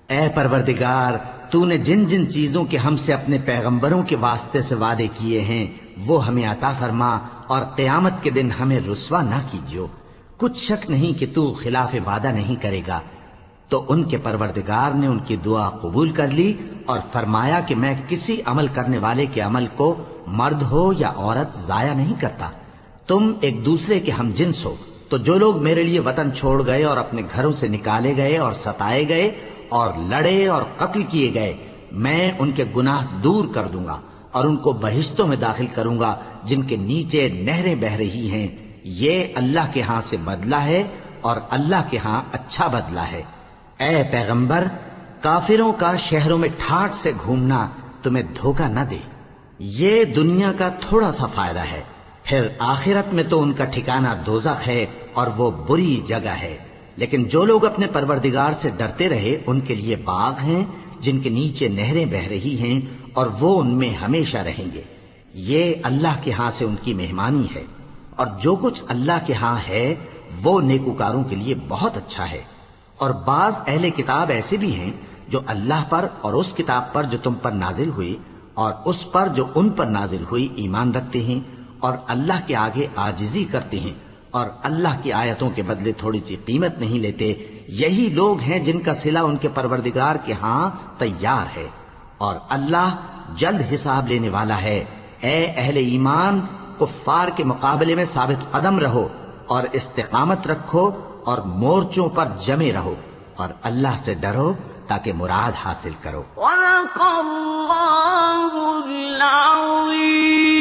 Speaker 1: اے پروردگار، تو نے جن جن چیزوں کے ہم سے اپنے پیغمبروں کے واسطے سے وعدے کیے ہیں وہ ہمیں عطا فرما، اور قیامت کے دن ہمیں رسوا نہ کیجیو۔ کچھ شک نہیں کہ تو خلاف وعدہ نہیں کرے گا۔ تو ان کے پروردگار نے ان کی دعا قبول کر لی اور فرمایا کہ میں کسی عمل کرنے والے کے عمل کو مرد ہو یا عورت ضائع نہیں کرتا۔ تم ایک دوسرے کے ہم جنس ہو، تو جو لوگ میرے لیے وطن چھوڑ گئے اور اپنے گھروں سے نکالے گئے اور ستائے گئے اور لڑے اور قتل کیے گئے، میں ان کے گناہ دور کر دوں گا اور ان کو بہشتوں میں داخل کروں گا جن کے نیچے نہریں بہ رہی ہیں۔ یہ اللہ کے ہاں سے بدلہ ہے اور اللہ کے ہاں اچھا بدلہ ہے۔ اے پیغمبر، کافروں کا شہروں میں ٹھاٹ سے گھومنا تمہیں دھوکہ نہ دے، یہ دنیا کا تھوڑا سا فائدہ ہے، پھر آخرت میں تو ان کا ٹھکانہ دوزخ ہے اور وہ بری جگہ ہے۔ لیکن جو لوگ اپنے پروردگار سے ڈرتے رہے ان کے لیے باغ ہیں جن کے نیچے نہریں بہ رہی ہیں، اور وہ ان میں ہمیشہ رہیں گے۔ یہ اللہ کے ہاں سے ان کی مہمانی ہے، اور جو کچھ اللہ کے ہاں ہے وہ نیکوکاروں کے لیے بہت اچھا ہے۔ اور بعض اہل کتاب ایسے بھی ہیں جو اللہ پر اور اس کتاب پر جو تم پر نازل ہوئی اور اس پر جو ان پر نازل ہوئی ایمان رکھتے ہیں، اور اللہ کے آگے عاجزی کرتے ہیں، اور اللہ کی آیتوں کے بدلے تھوڑی سی قیمت نہیں لیتے۔ یہی لوگ ہیں جن کا صلہ ان کے پروردگار کے ہاں تیار ہے، اور اللہ جلد حساب لینے والا ہے۔ اے اہل ایمان، کفار کے مقابلے میں ثابت قدم رہو اور استقامت رکھو اور مورچوں پر جمے رہو، اور اللہ سے ڈرو تاکہ مراد حاصل کرو۔
Speaker 2: صدق اللہ العظیم۔